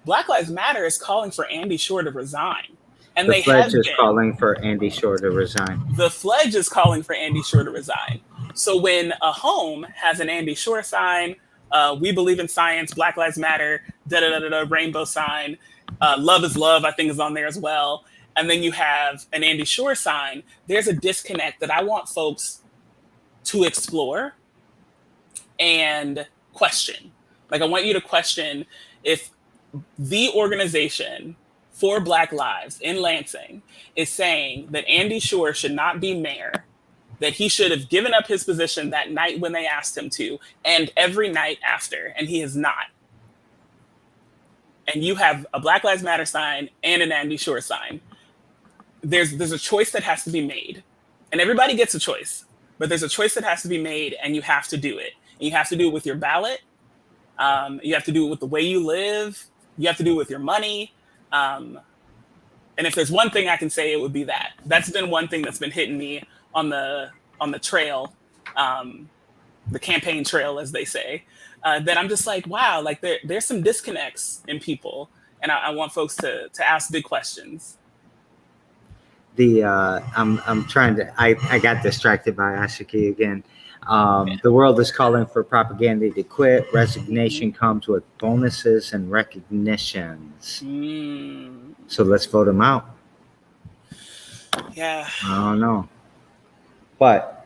Black Lives Matter is calling for Andy Shore to resign. And the Pledge is calling for Andy Shore to resign. The Pledge is calling for Andy Shore to resign. So when a home has an Andy Shore sign, we believe in science, Black Lives Matter, da-da-da-da-da, rainbow sign, love is love, I think is on there as well. And then you have an Andy Shore sign. There's a disconnect that I want folks to explore and question. Like I want you to question if the organization for Black Lives in Lansing is saying that Andy Shore should not be mayor, that he should have given up his position that night when they asked him to, and every night after, and he has not. And you have a Black Lives Matter sign and an Andy Shore sign. There's a choice that has to be made. And everybody gets a choice. but there's a choice that has to be made, and you have to do it. And you have to do it with your ballot. You have to do it with the way you live. You have to do it with your money. And if there's one thing I can say, it would be that. That's been one thing that's been hitting me on the trail, the campaign trail, as they say. That I'm just like, wow, like there's some disconnects in people, and I want folks to ask big questions. I'm trying to. I got distracted by Ashiki again. The world is calling for propaganda to quit. Resignation comes with bonuses and recognitions. So let's vote them out. Yeah. I don't know. But,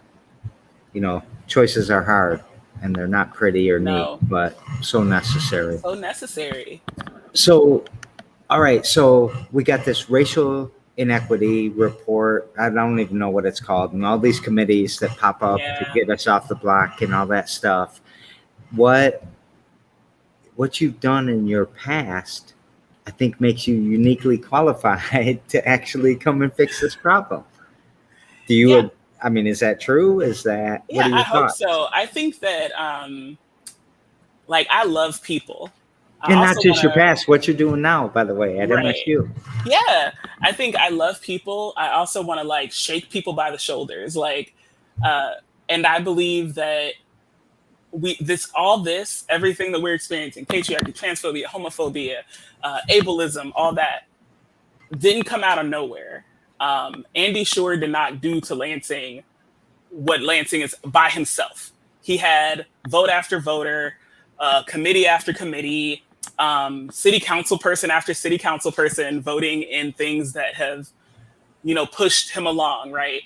choices are hard and they're not pretty or neat, but so necessary. So necessary. So, all right. So we got this racial inequity report. I don't even know what it's called, and all these committees that pop up to get us off the block and all that stuff. What you've done in your past, I think, makes you uniquely qualified to actually come and fix this problem. Do you? I mean, is that true? Is that? Yeah, I hope so. I think that, I love people. And not just your past, what you're doing now, by the way, at MSU. Yeah, I think I love people. I also want to shake people by the shoulders, and I believe that everything that we're experiencing, patriarchy, transphobia, homophobia, ableism, all that, didn't come out of nowhere. Andy Shore did not do to Lansing what Lansing is by himself. He had vote after voter, committee after committee, city council person after city council person voting in things that have, pushed him along, right?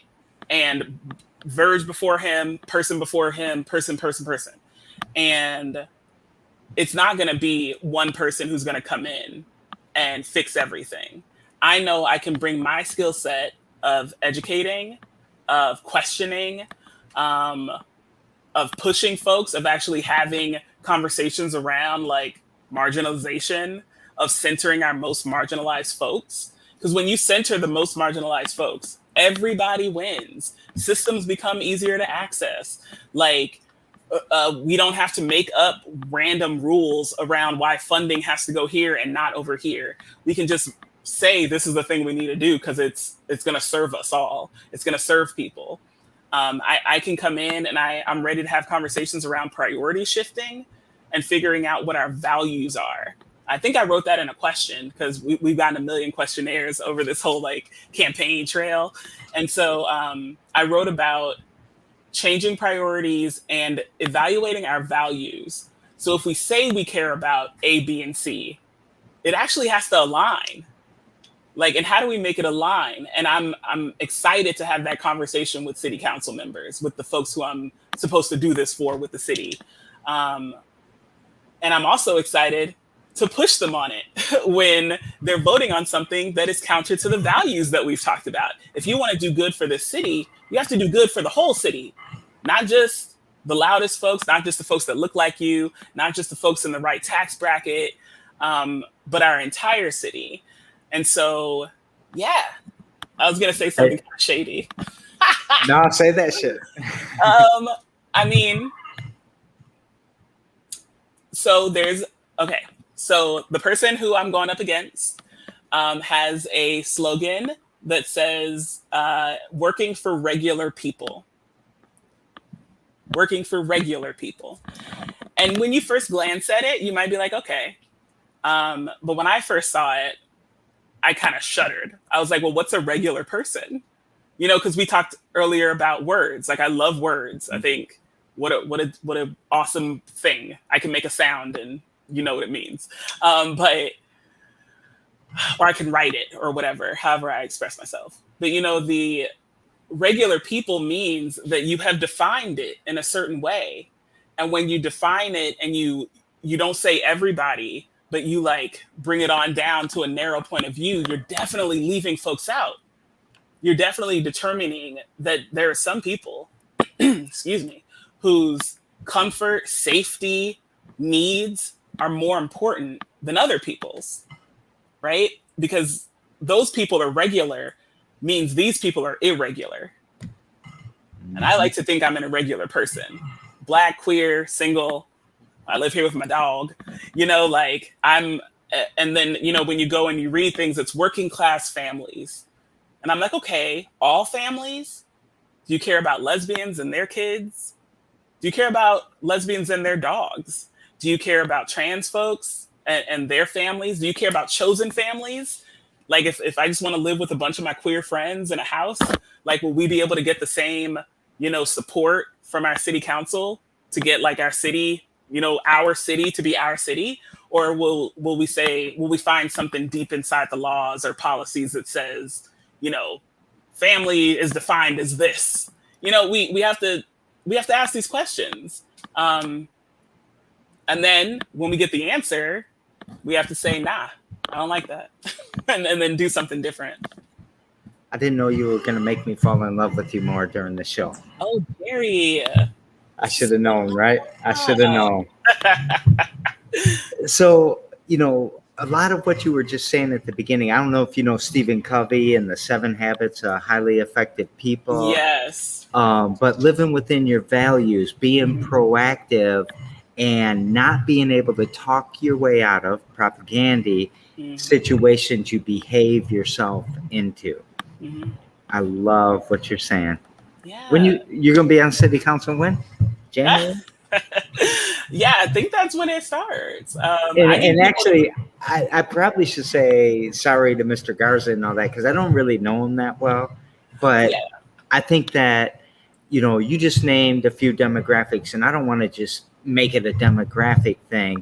And Verge before him, person, person. And it's not going to be one person who's going to come in and fix everything. I know I can bring my skill set of educating, of questioning, of pushing folks, of actually having conversations around marginalization, of centering our most marginalized folks. Because when you center the most marginalized folks, everybody wins. Systems become easier to access. We don't have to make up random rules around why funding has to go here and not over here. We can just say this is the thing we need to do because it's going to serve us all. It's going to serve people. I can come in and I'm ready to have conversations around priority shifting and figuring out what our values are. I think I wrote that in a question because we've gotten 1 million questionnaires over this whole campaign trail. And so I wrote about changing priorities and evaluating our values. So if we say we care about A, B, and C, it actually has to align. And how do we make it align? And I'm excited to have that conversation with city council members, with the folks who I'm supposed to do this for with the city. And I'm also excited to push them on it when they're voting on something that is counter to the values that we've talked about. If you want to do good for this city, you have to do good for the whole city, not just the loudest folks, not just the folks that look like you, not just the folks in the right tax bracket, but our entire city. And so, I was going to say something kind of shady. No, say that shit. So the person who I'm going up against has a slogan that says, working for regular people. Working for regular people. And when you first glance at it, you might be like, okay. But when I first saw it, I kind of shuddered. I was like, well, what's a regular person? Because we talked earlier about words. I love words. I think what a awesome thing. I can make a sound and you know what it means. Or I can write it or whatever, however I express myself. But the regular people means that you have defined it in a certain way. And when you define it and you don't say everybody, but you bring it on down to a narrow point of view, you're definitely leaving folks out. You're definitely determining that there are some people, excuse me, whose comfort, safety, needs are more important than other people's, right? Because those people are regular means these people are irregular. And I like to think I'm an irregular person, Black, queer, single. I live here with my dog, like and then, when you go and you read things, it's working class families. And I'm like, okay, all families? Do you care about lesbians and their kids? Do you care about lesbians and their dogs? Do you care about trans folks and their families? Do you care about chosen families? Like if I just want to live with a bunch of my queer friends in a house, like will we be able to get the same, support from our city council to get like our city to be our city? Or will we find something deep inside the laws or policies that says, family is defined as this? We have to ask these questions. And then when we get the answer, we have to say, nah, I don't like that. and then do something different. I didn't know you were going to make me fall in love with you more during the show. Oh, Jerry. I should have known, right? I should have known. So, a lot of what you were just saying at the beginning, I don't know if you know Stephen Covey and the 7 Habits of Highly Effective People. Yes. But living within your values, being proactive, and not being able to talk your way out of propaganda situations you behave yourself into. I love what you're saying. Yeah. When you're going to be on city council when? January? Yeah, I think that's when it starts. And actually, I probably should say sorry to Mr. Garza and all that, because I don't really know him that well. But yeah. I think that, you just named a few demographics, and I don't want to just make it a demographic thing,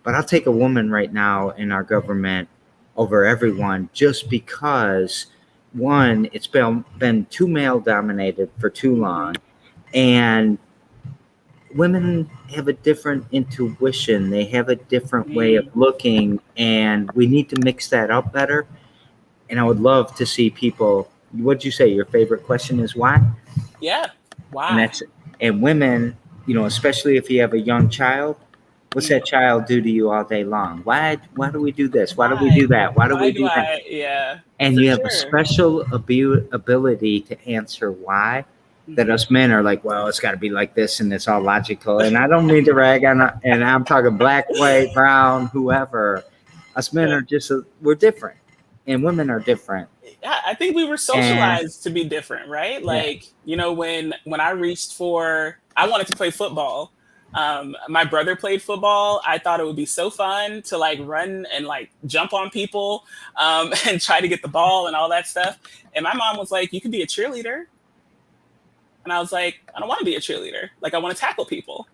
but I'll take a woman right now in our government over everyone, just because, one, it's been too male dominated for too long, and women have a different intuition. They have a different way of looking, and we need to mix that up better. And I would love to see people. What'd you say? Your favorite question is why? Yeah, why? And women, especially if you have a young child, what's that child do to you all day long? Why do we do this? Why do we do that? Why do we do that? Yeah. And you have a special ability to answer why. That us men are like, well, it's got to be like this, and it's all logical. And I don't mean to rag on, and I'm talking black, white, brown, whoever. Us men are just, we're different, and women are different. Yeah, I think we were socialized to be different, right? Like, when I reached for, I wanted to play football. My brother played football. I thought it would be so fun to like run and like jump on people and try to get the ball and all that stuff. And my mom was like, you could be a cheerleader. And I was like, I don't want to be a cheerleader. Like, I want to tackle people.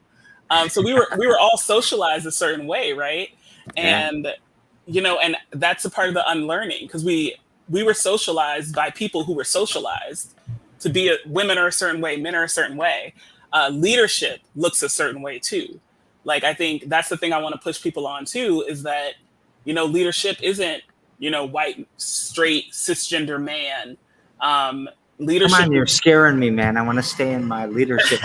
So we were all socialized a certain way, right? And and that's a part of the unlearning, because we were socialized by people who were socialized to be women are a certain way, men are a certain way. Leadership looks a certain way too. Like, I think that's the thing I want to push people on too, is that leadership isn't white, straight, cisgender man. Leadership. Come on, you're scaring me, man. I want to stay in my leadership.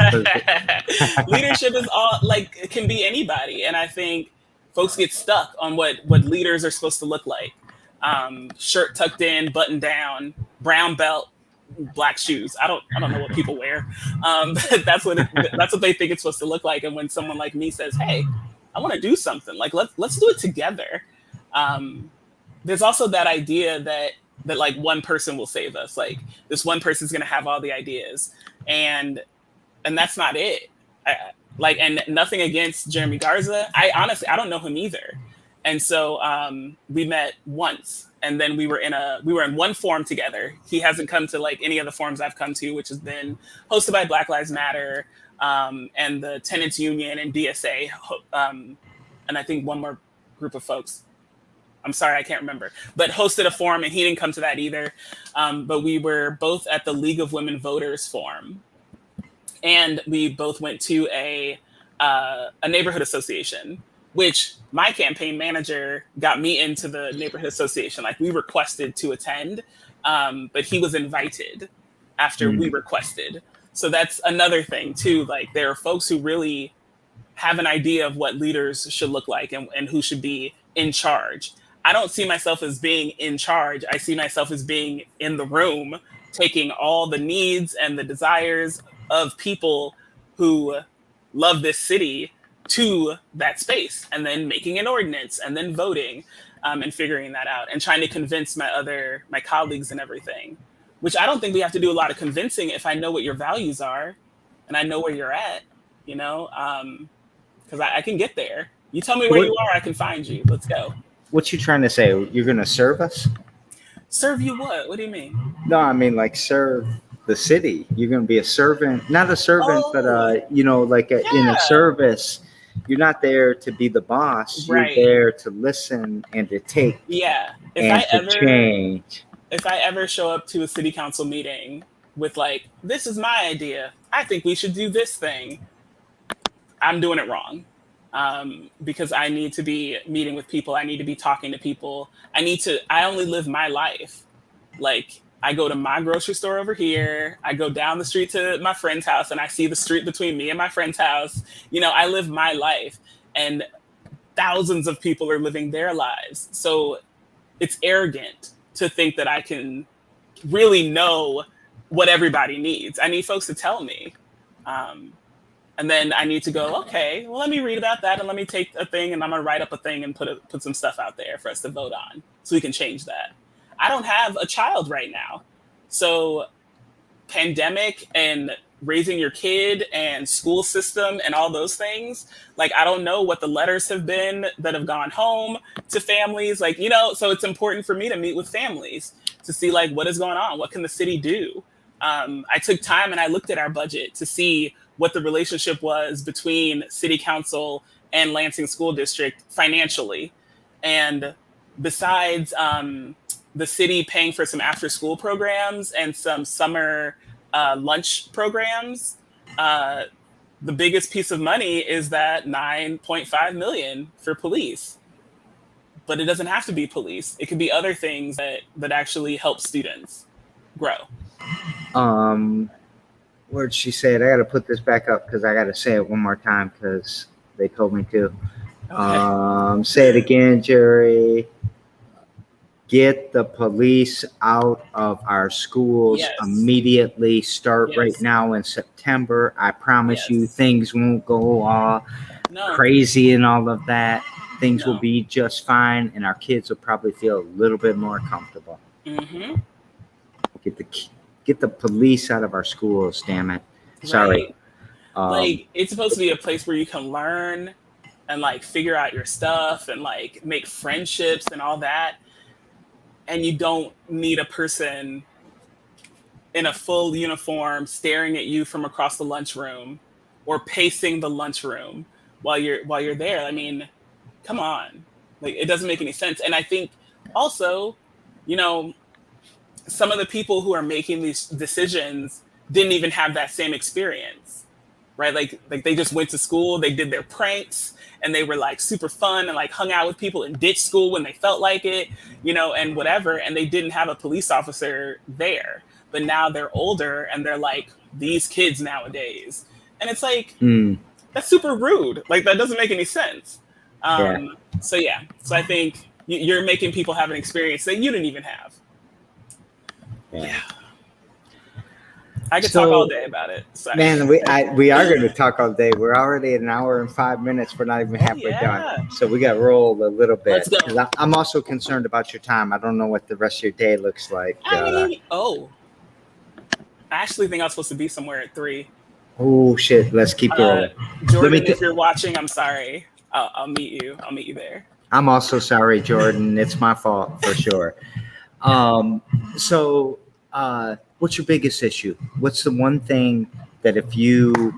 Leadership is all, like, it can be anybody. And I think folks get stuck on what leaders are supposed to look like. Shirt tucked in, button down, brown belt, black shoes. I don't know what people wear. But that's what they think it's supposed to look like. And when someone like me says, hey, I want to do something, like, let's do it together. There's also that idea that like one person will save us. Like, this one person's going to have all the ideas, and that's not it. And nothing against Jeremy Garza. I honestly don't know him either. And so we met once, and then we were in one forum together. He hasn't come to like any of the forums I've come to, which has been hosted by Black Lives Matter and the Tenants Union and DSA, and I think one more group of folks. I'm sorry, I can't remember, but hosted a forum, and he didn't come to that either. But we were both at the League of Women Voters forum, and we both went to a neighborhood association, which my campaign manager got me into the neighborhood association. Like, we requested to attend, but he was invited after we requested. So that's another thing too. Like, there are folks who really have an idea of what leaders should look like and who should be in charge. I don't see myself as being in charge. I see myself as being in the room, taking all the needs and the desires of people who love this city to that space, and then making an ordinance and then voting, and figuring that out and trying to convince my colleagues and everything, which I don't think we have to do a lot of convincing if I know what your values are and I know where you're at, you know, because I can get there. You tell me where you are, I can find you. Let's go. What you trying to say? You're going to serve us? Serve you what? What do you mean? No, I mean like serve the city. You're going to be a servant, not a servant, but you know, like in a service. You're not there to be the boss. Right. You're there to listen and to take. Yeah. Change. If I ever show up to a city council meeting with like, this is my idea, I think we should do this thing, I'm doing it wrong. Because I need to be meeting with people. I need to be talking to people. I only live my life. Like, I go to my grocery store over here. I go down the street to my friend's house and I see the street between me and my friend's house. You know, I live my life and thousands of people are living their lives. So it's arrogant to think that I can really know what everybody needs. I need folks to tell me. And then I need to go, okay, well, let me read about that and let me take a thing and I'm going to write up a thing and put some stuff out there for us to vote on so we can change that. I don't have a child right now. So pandemic and raising your kid and school system and all those things, like, I don't know what the letters have been that have gone home to families, like, you know, so it's important for me to meet with families to see like what is going on. What can the city do? I took time and I looked at our budget to see what the relationship was between city council and Lansing School District financially. And besides the city paying for some after school programs and some summer lunch programs, the biggest piece of money is that $9.5 million for police. But it doesn't have to be police. It could be other things that actually help students grow. Where'd she say it? I got to put this back up because I got to say it one more time because they told me to. Okay. Say it again, Jerry. Get the police out of our schools immediately. Start right now in September. I promise you things won't go all crazy and all of that. Things will be just fine and our kids will probably feel a little bit more comfortable. Mm-hmm. Get the police out of our schools, damn it. Sorry. Right. Like, it's supposed to be a place where you can learn and like figure out your stuff and like make friendships and all that. And you don't need a person in a full uniform staring at you from across the lunchroom or pacing the lunchroom while you're there. I mean, come on. Like, it doesn't make any sense. And I think also, you know, some of the people who are making these decisions didn't even have that same experience, right? Like they just went to school, they did their pranks, and they were like super fun and like hung out with people and ditched school when they felt like it, you know, and whatever. And they didn't have a police officer there. But now they're older and they're like these kids nowadays. And it's like, that's super rude. Like, that doesn't make any sense. So I think you're making people have an experience that you didn't even have. Yeah. I could talk all day about it. Sorry. Man, we are going to talk all day. We're already at an hour and 5 minutes. We're not even halfway done. So we got to roll a little bit. Let's go. I'm also concerned about your time. I don't know what the rest of your day looks like. I actually think I was supposed to be somewhere at 3. Oh, shit. Let's keep going. Jordan, if you're watching, I'm sorry. I'll meet you. I'll meet you there. I'm also sorry, Jordan. It's my fault for sure. What's your biggest issue? What's the one thing that if you,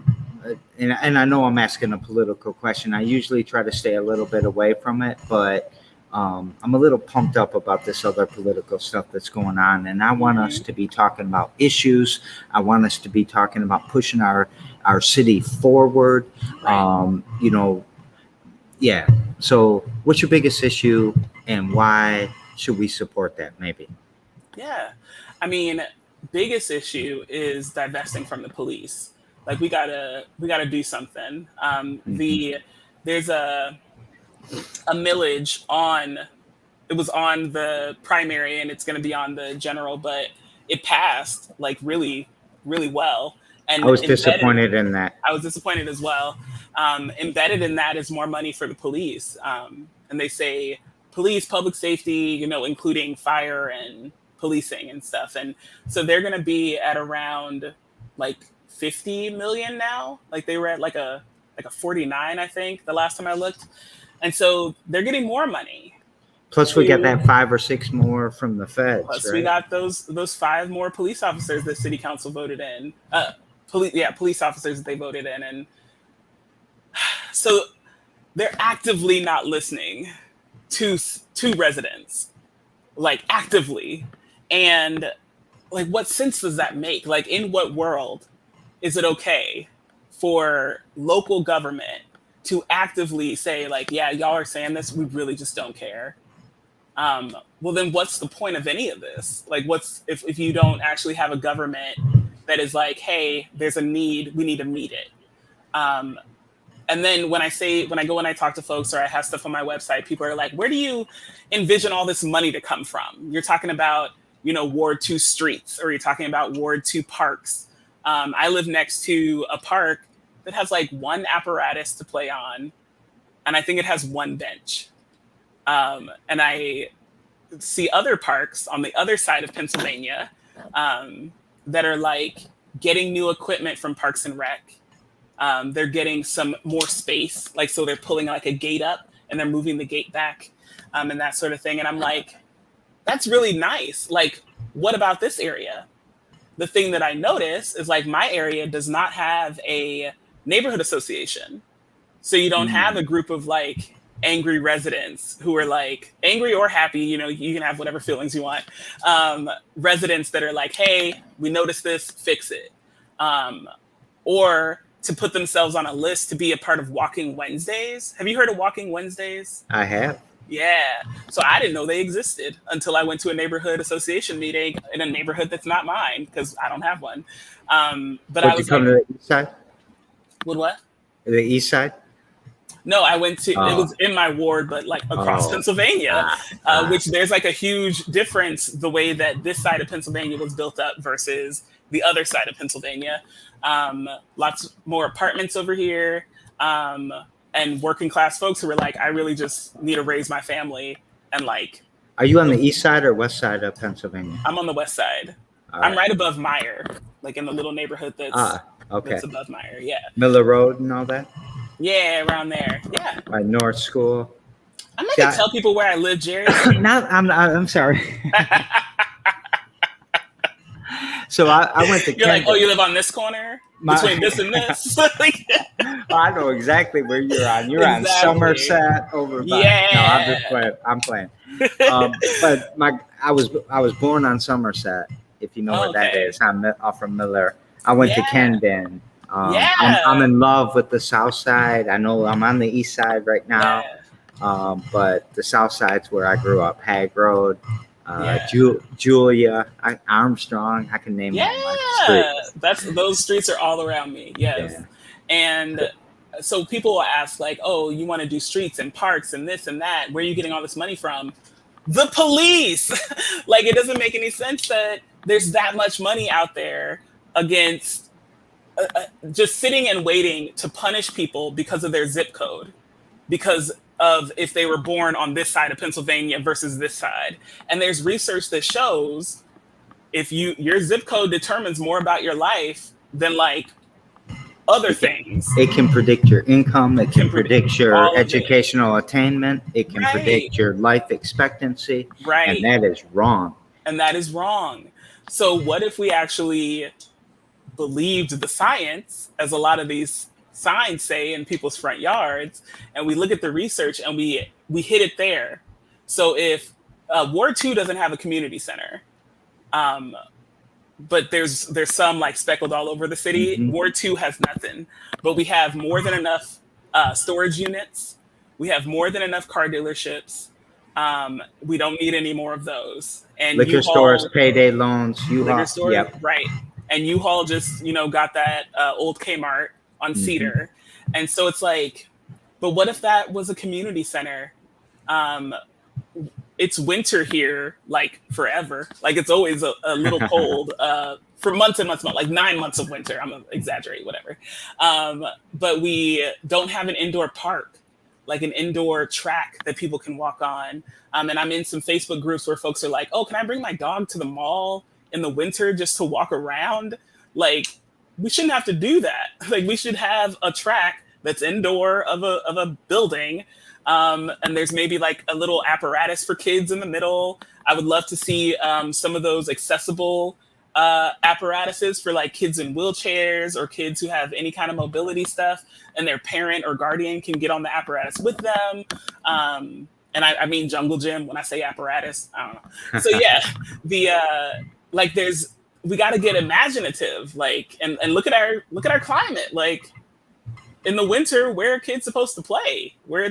and I know I'm asking a political question, I usually try to stay a little bit away from it, but I'm a little pumped up about this other political stuff that's going on. And I want us to be talking about issues. I want us to be talking about pushing our city forward. So what's your biggest issue and why should we support that maybe? Yeah. I mean, biggest issue is divesting from the police. Like, we gotta do something. There's a millage it was on the primary and it's going to be on the general, but it passed like really, really well. And I was disappointed in that. I was disappointed as well. Embedded in that is more money for the police. And they say police, public safety, including fire and policing and stuff. And so they're going to be at around like 50 million now. Like they were at like a 49, I think, the last time I looked. And so they're getting more money. Plus, we got that 5 or 6 more from the feds. Plus, right? we got those 5 more police officers that city council voted in. Police officers that they voted in. And so they're actively not listening to residents, like actively. And like, what sense does that make? Like, in what world is it okay for local government to actively say, like, yeah, y'all are saying this, we really just don't care? Well, then what's the point of any of this? Like, what's if you don't actually have a government that is like, hey, there's a need, we need to meet it. And then when I go and I talk to folks or I have stuff on my website, people are like, where do you envision all this money to come from? You're talking about, Ward 2 streets, or you're talking about Ward 2 parks. I live next to a park that has like 1 apparatus to play on, and I think it has 1 bench. And I see other parks on the other side of Pennsylvania that are like getting new equipment from Parks and Rec. They're getting some more space, like, so they're pulling like a gate up and they're moving the gate back, and that sort of thing. And I'm like, that's really nice. Like, what about this area? The thing that I notice is like my area does not have a neighborhood association. So you don't have a group of like angry residents who are like angry or happy, you can have whatever feelings you want. Residents that are like, hey, we noticed this, fix it. Or to put themselves on a list to be a part of Walking Wednesdays. Have you heard of Walking Wednesdays? I have. Yeah. So I didn't know they existed until I went to a neighborhood association meeting in a neighborhood that's not mine, because I don't have one. But I was come to the east side? What? The east side? No, I went to, it was in my ward, but like across Pennsylvania, which there's like a huge difference the way that this side of Pennsylvania was built up versus the other side of Pennsylvania. Lots more apartments over here, and working class folks who were like, I really just need to raise my family. And like, are you on the east side or west side of Pennsylvania? I'm on the west side. I'm right above Meyer, like in the little neighborhood that's above Meyer. Yeah. Miller Road and all that? Yeah, around there. Yeah. By North School. I'm not gonna tell people where I live, Jerry. I'm sorry. So I went to. You're like, oh, you live on this corner between this and this. I know exactly where you're on. You're on Somerset over by. Yeah. No, I'm just playing. I'm playing. But I was born on Somerset. If you know where that is, I'm off from Miller. I went to Camden. I'm in love with the South Side. I know I'm on the East Side right now, but the South Side's where I grew up. Hag Road. Julia, Armstrong. I can name all my streets. Those streets are all around me. Yes, and so people will ask like, "Oh, you want to do streets and parks and this and that? Where are you getting all this money from?" The police. Like, it doesn't make any sense that there's that much money out there against just sitting and waiting to punish people because of their zip code, because of if they were born on this side of Pennsylvania versus this side. And there's research that shows if your zip code determines more about your life than like other things. It can predict your income. It can predict your educational attainment. It can predict your life expectancy. Right. And that is wrong. So what if we actually believed the science, as a lot of these signs say in people's front yards, and we look at the research and we hit it there. So if Ward 2 doesn't have a community center, but there's some like speckled all over the city. Mm-hmm. Ward 2 has nothing, but we have more than enough storage units. We have more than enough car dealerships. We don't need any more of those. And liquor stores, payday loans, U-Haul. Liquor stores, right. And U-Haul just, got that old Kmart on Cedar. And so it's like, but what if that was a community center? it's winter here, like forever. Like it's always a little cold for months and months, like 9 months of winter. I'm gonna exaggerate, whatever. But we don't have an indoor park, like an indoor track that people can walk on. And I'm in some Facebook groups where folks are like, "Oh, can I bring my dog to the mall in the winter just to walk around?" Like, we shouldn't have to do that. Like, we should have a track that's indoor of a building. And there's maybe like a little apparatus for kids in the middle. I would love to see some of those accessible apparatuses for like kids in wheelchairs or kids who have any kind of mobility stuff, and their parent or guardian can get on the apparatus with them. And I mean jungle gym when I say apparatus. I don't know. So yeah, we got to get imaginative, like, and look at our climate, like. In the winter, where are kids supposed to play? Where are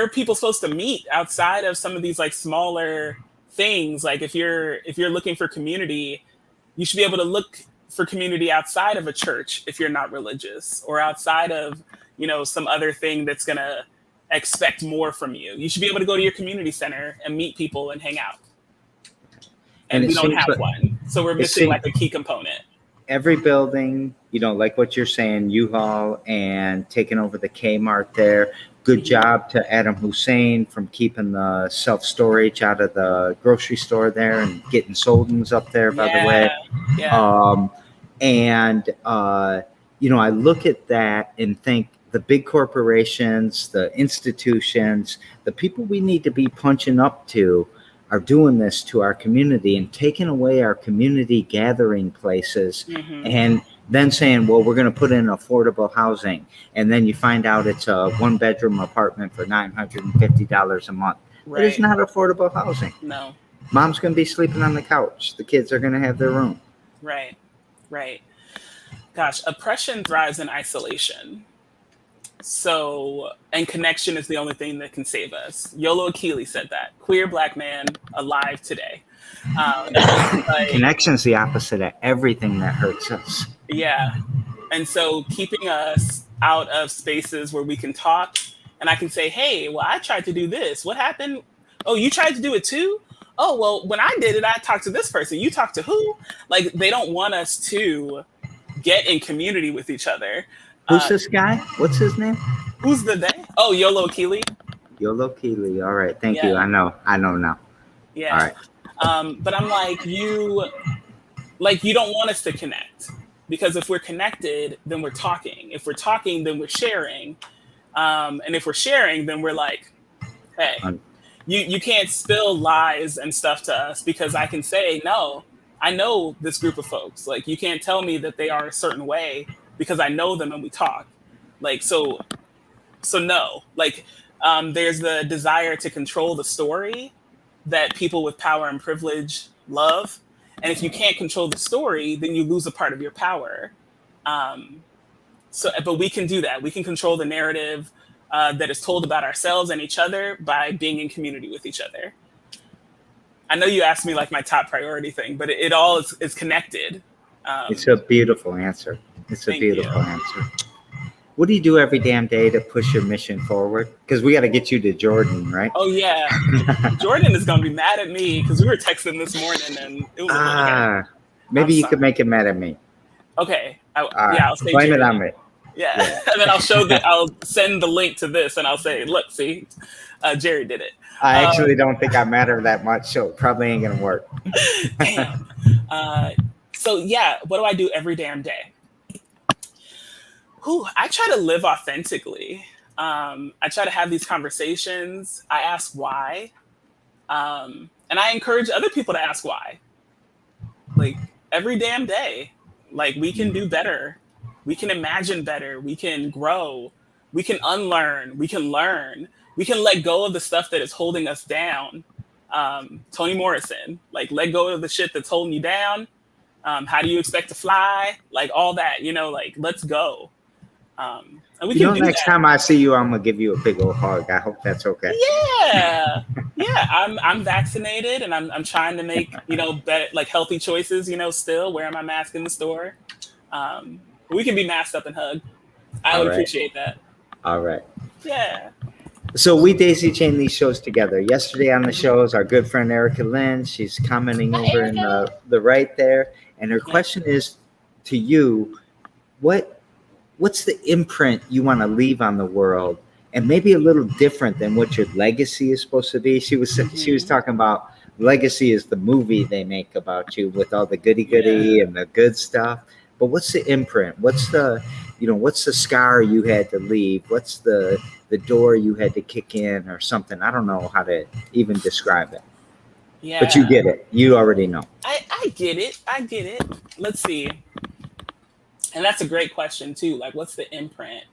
people supposed to meet outside of some of these like smaller things? Like if you're looking for community, you should be able to look for community outside of a church if you're not religious, or outside of, some other thing that's gonna expect more from you. You should be able to go to your community center and meet people and hang out. And we don't have one. So we're missing like a key component. Every building, like what you're saying, U-Haul and taking over the Kmart there. Good job to Adam Hussein from keeping the self-storage out of the grocery store there and getting Soldens up there, by the way. Yeah. I look at that and think the big corporations, the institutions, the people we need to be punching up to are doing this to our community and taking away our community gathering places, and then saying, well, we're going to put in affordable housing. And then you find out it's a 1-bedroom apartment for $950 a month. Right. It is not affordable housing. No. Mom's going to be sleeping on the couch. The kids are going to have their room. Right. Gosh, oppression thrives in isolation. So, and connection is the only thing that can save us. Yolo Akili said that. Queer Black man alive today. Connection's the opposite of everything that hurts us. Yeah. And so keeping us out of spaces where we can talk, and I can say, hey, well, I tried to do this. What happened? Oh, you tried to do it too? Oh, well, when I did it, I talked to this person. You talked to who? Like, they don't want us to get in community with each other. Who's this guy? What's his name? Who's the they? Oh, Yolo Akili. Yolo Akili. All right. Thank you. I know now. Yeah. All right. But I'm like, you don't want us to connect, because if we're connected, then we're talking. If we're talking, then we're sharing. And if we're sharing, then we're like, hey, you can't spill lies and stuff to us, because I can say, no, I know this group of folks. Like, you can't tell me that they are a certain way, because I know them and we talk. Like, so no, like, there's the desire to control the story that people with power and privilege love. And if you can't control the story, then you lose a part of your power. But we can do that. We can control the narrative that is told about ourselves and each other by being in community with each other. I know you asked me like my top priority thing, but it all is connected. It's a beautiful answer. It's a beautiful answer. What do you do every damn day to push your mission forward? Because we got to get you to Jordan, right? Oh, yeah. Jordan is going to be mad at me, because we were texting this morning and it was maybe you could make him mad at me. Okay. I'll say blame it on me. Yeah. And then I'll send the link to this and I'll say, look, see, Jerry did it. I actually don't think I matter that much, so it probably ain't going to work. Damn. So, yeah, what do I do every damn day? I try to live authentically. I try to have these conversations. I ask why. And I encourage other people to ask why. Like, every damn day. Like, we can do better. We can imagine better. We can grow. We can unlearn. We can learn. We can let go of the stuff that is holding us down. Toni Morrison, like, let go of the shit that's holding you down. How do you expect to fly? Like, all that, like, let's go. And we can do next time I see you, I'm gonna give you a big old hug. I hope that's okay. Yeah. I'm vaccinated, and I'm trying to make better, like, healthy choices. Still wearing my mask in the store. We can be masked up and hug. I would appreciate that. All right. Yeah. So we daisy chain these shows together. Yesterday on the show is our good friend Erica Lynn. She's commenting Hi, over in Erica. the right there. And her Yeah. question is to you, what's the imprint you want to leave on the world? And maybe a little different than what your legacy is supposed to be. She was talking about legacy is the movie they make about you with all the goody goody and the good stuff. But what's the imprint? What's the scar you had to leave? What's the door you had to kick in or something? I don't know how to even describe it. Yeah. But you get it. You already know. I get it. Let's see. And that's a great question too. Like, what's the imprint?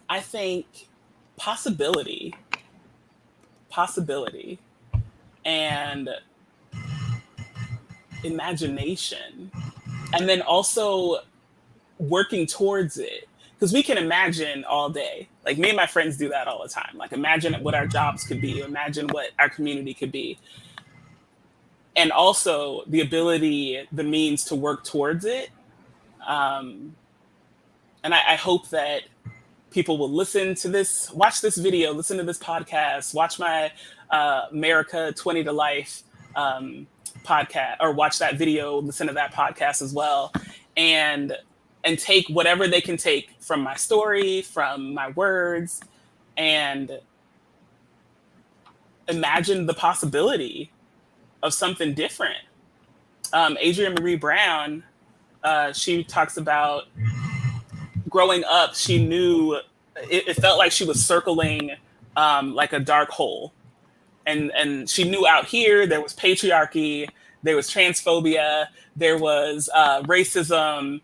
I think possibility, and imagination, and then also working towards it. Because we can imagine all day. Like, me and my friends do that all the time. Like, imagine what our jobs could be, imagine what our community could be. And also the ability, the means to work towards it. And I hope that people will listen to this, watch this video, listen to this podcast, watch my America 20 to Life podcast, or watch that video, listen to that podcast as well. And take whatever they can take from my story, from my words, and imagine the possibility of something different. Adrienne Marie Brown, she talks about growing up, she knew it felt like she was circling like a dark hole. And she knew out here there was patriarchy, there was transphobia, there was racism,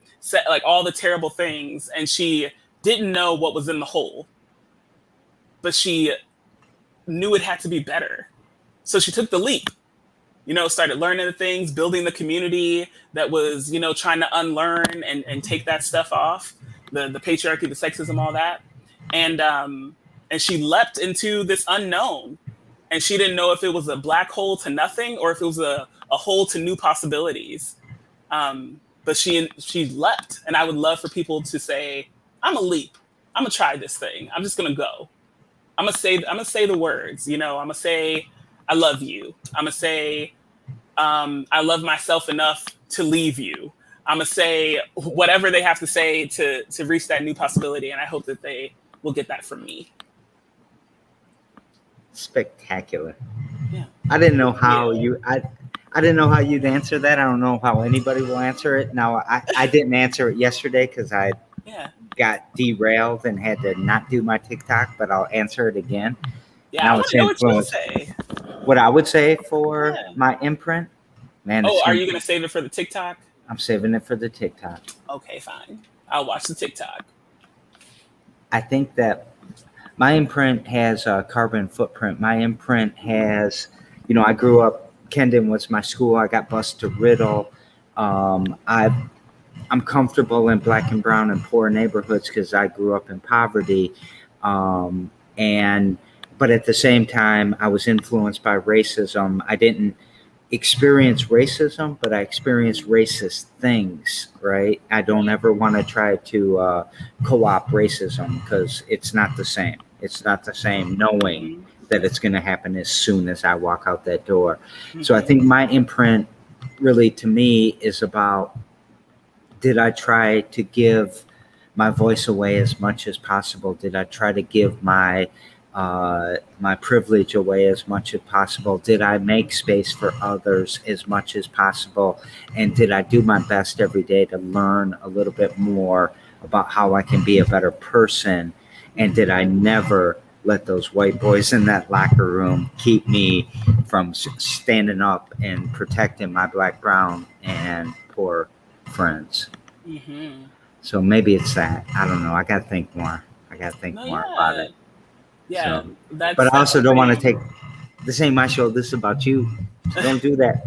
like all the terrible things. And she didn't know what was in the hole, but she knew it had to be better. So she took the leap, started learning the things, building the community that was, trying to unlearn and take that stuff off, the patriarchy, the sexism, all that. And she leapt into this unknown. And she didn't know if it was a black hole to nothing or if it was a hole to new possibilities. But she leapt. And I would love for people to say, I'm gonna leap. I'm gonna try this thing. I'm just gonna go. I'm gonna say the words, I'm gonna say, I love you. I'm gonna say, I love myself enough to leave you. I'm gonna say whatever they have to say to reach that new possibility. And I hope that they will get that from me. Spectacular. Yeah. I didn't know how I didn't know how you'd answer that. I don't know how anybody will answer it. Now, I didn't answer it yesterday because I got derailed and had to not do my TikTok, but I'll answer it again. Yeah, now I want to know what you would say. What I would say for my imprint, man. Oh, are you going to save it for the TikTok? I'm saving it for the TikTok. Okay, fine. I'll watch the TikTok. I think that my imprint has a carbon footprint. My imprint has, I grew up, Kendon was my school. I got bused to Riddle. I'm comfortable in black and brown and poor neighborhoods because I grew up in poverty. But at the same time, I was influenced by racism. I didn't experience racism, but I experienced racist things, right? I don't ever want to try to co-opt racism because it's not the same. It's not the same knowing that it's going to happen as soon as I walk out that door. So I think my imprint really to me is about, did I try to give my voice away as much as possible? Did I try to give my privilege away as much as possible? Did I make space for others as much as possible? And did I do my best every day to learn a little bit more about how I can be a better person? And did I never let those white boys in that locker room keep me from standing up and protecting my black, brown, and poor friends? Mm-hmm. So maybe it's that. I don't know. I got to think more. About it. Yeah, so, but I also don't want to take. This ain't my show. This is about you. So don't do that.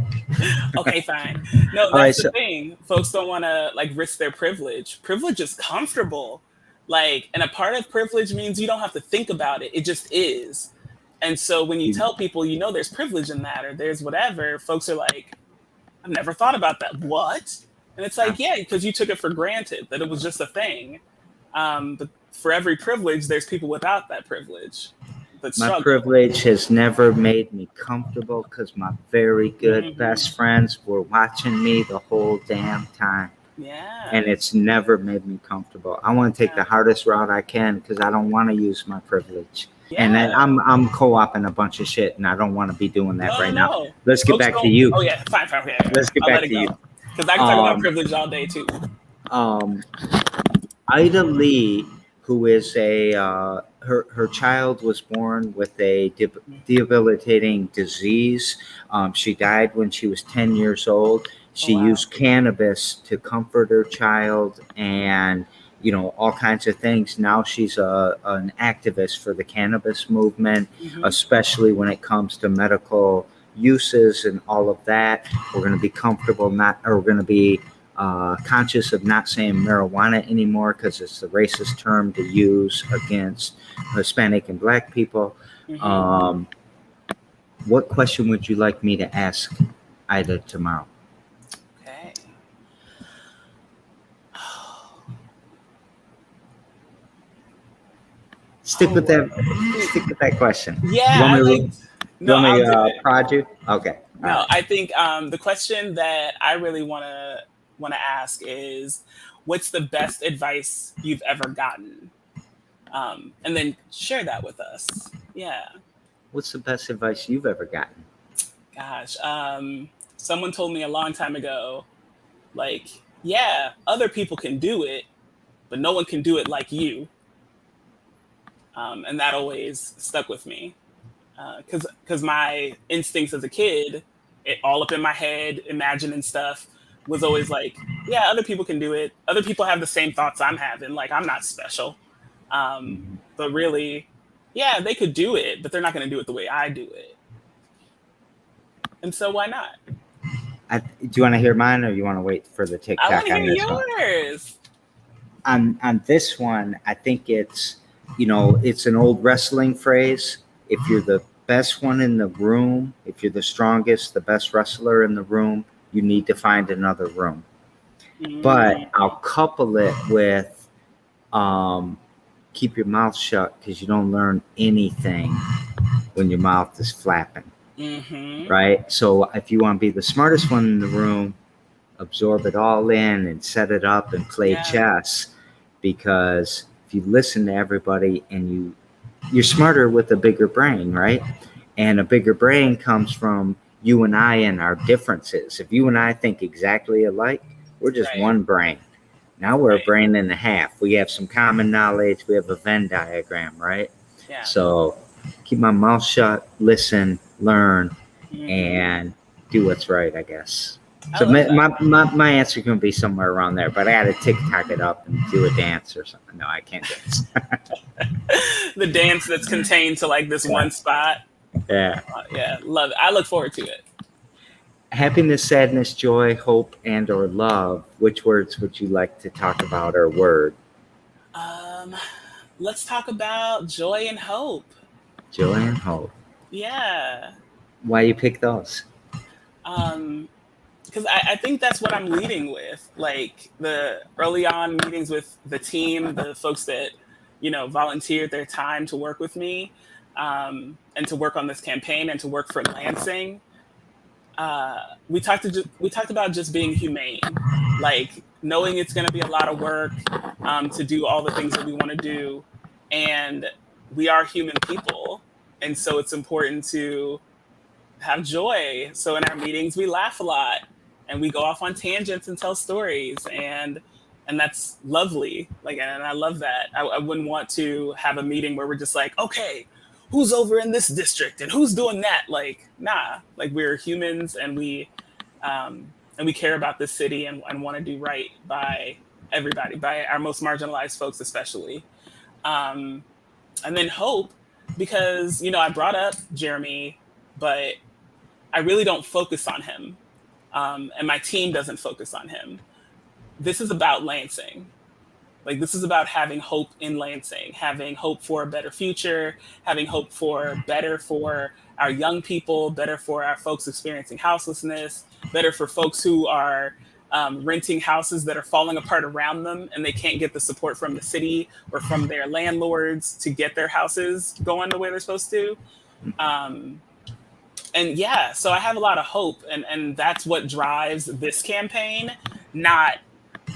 Okay, fine. No, that's the thing. Folks don't want to risk their privilege. Privilege is comfortable. And a part of privilege means you don't have to think about it. It just is. And so when you tell people, there's privilege in that, or there's whatever, folks are like, I've never thought about that. What? And it's like, yeah, because you took it for granted that it was just a thing. But for every privilege, there's people without that privilege that My struggle. privilege has never made me comfortable because my very good best friends were watching me the whole damn time. Yeah. And it's never made me comfortable. I want to take the hardest route I can because I don't want to use my privilege. Yeah. And I'm co-oping a bunch of shit, and I don't want to be doing that now. Let's get back to you. Oh yeah, fine. Yeah. Let's get I'll back let it to go. you. Because I can talk about privilege all day too. Ida Lee, who is her child was born with a debilitating disease. She died when she was 10 years old. She used cannabis to comfort her child and, all kinds of things. Now she's an activist for the cannabis movement, especially when it comes to medical uses and all of that. We're going to be we're going to be conscious of not saying marijuana anymore because it's the racist term to use against Hispanic and Black people. What question would you like me to ask Ida tomorrow? Okay. Stick with that question. Yeah, you want me to prod you? Okay. No, I think the question that I really want to ask is, what's the best advice you've ever gotten? And then share that with us. Yeah. What's the best advice you've ever gotten? Gosh, someone told me a long time ago, like, yeah, other people can do it, but no one can do it like you. And that always stuck with me. Because my instincts as a kid, all up in my head, imagining stuff, was always like, yeah, other people can do it. Other people have the same thoughts I'm having. Like, I'm not special. But really, yeah, they could do it, but they're not going to do it the way I do it. And so why not? Do you want to hear mine, or you want to wait for the TikTok? I want to hear yours. On this one, I think it's an old wrestling phrase. If you're the best one in the room, if you're the strongest, the best wrestler in the room, you need to find another room. But I'll couple it with keep your mouth shut, because you don't learn anything when your mouth is flapping. Right? So if you want to be the smartest one in the room, absorb it all in and set it up and play chess, because if you listen to everybody and you're smarter with a bigger brain, right? And a bigger brain comes from you and I and our differences. If you and I think exactly alike, we're just one brain. Now we're a brain and a half. We have some common knowledge. We have a Venn diagram, right? Yeah. So keep my mouth shut, listen, learn, and do what's right, I guess. So my answer can be somewhere around there, but I got to TikTok it up and do a dance or something. No, I can't dance. The dance that's contained to like this one spot. Yeah. Yeah, love it. I look forward to it. Happiness, sadness, joy, hope, and or love. Which words would you like to talk about, or word? Let's talk about joy and hope. Joy and hope. Yeah. Why you pick those? Because I think that's what I'm leading with. Like the early on meetings with the team, the folks that, volunteered their time to work with me, and to work on this campaign and to work for Lansing. We talked about just being humane, like knowing it's going to be a lot of work to do all the things that we want to do. And we are human people. And so it's important to have joy. So in our meetings, we laugh a lot and we go off on tangents and tell stories. And that's lovely. Like, and I love that. I wouldn't want to have a meeting where we're just like, okay, who's over in this district and who's doing that? Like, nah, like we're humans and we care about this city and want to do right by everybody, by our most marginalized folks, especially. And then hope, because, I brought up Jeremy, but I really don't focus on him. And my team doesn't focus on him. This is about Lansing. Like, this is about having hope in Lansing, having hope for a better future, having hope for better for our young people, better for our folks experiencing houselessness, better for folks who are renting houses that are falling apart around them, and they can't get the support from the city or from their landlords to get their houses going the way they're supposed to. Um, and yeah, so I have a lot of hope, and that's what drives this campaign. Not,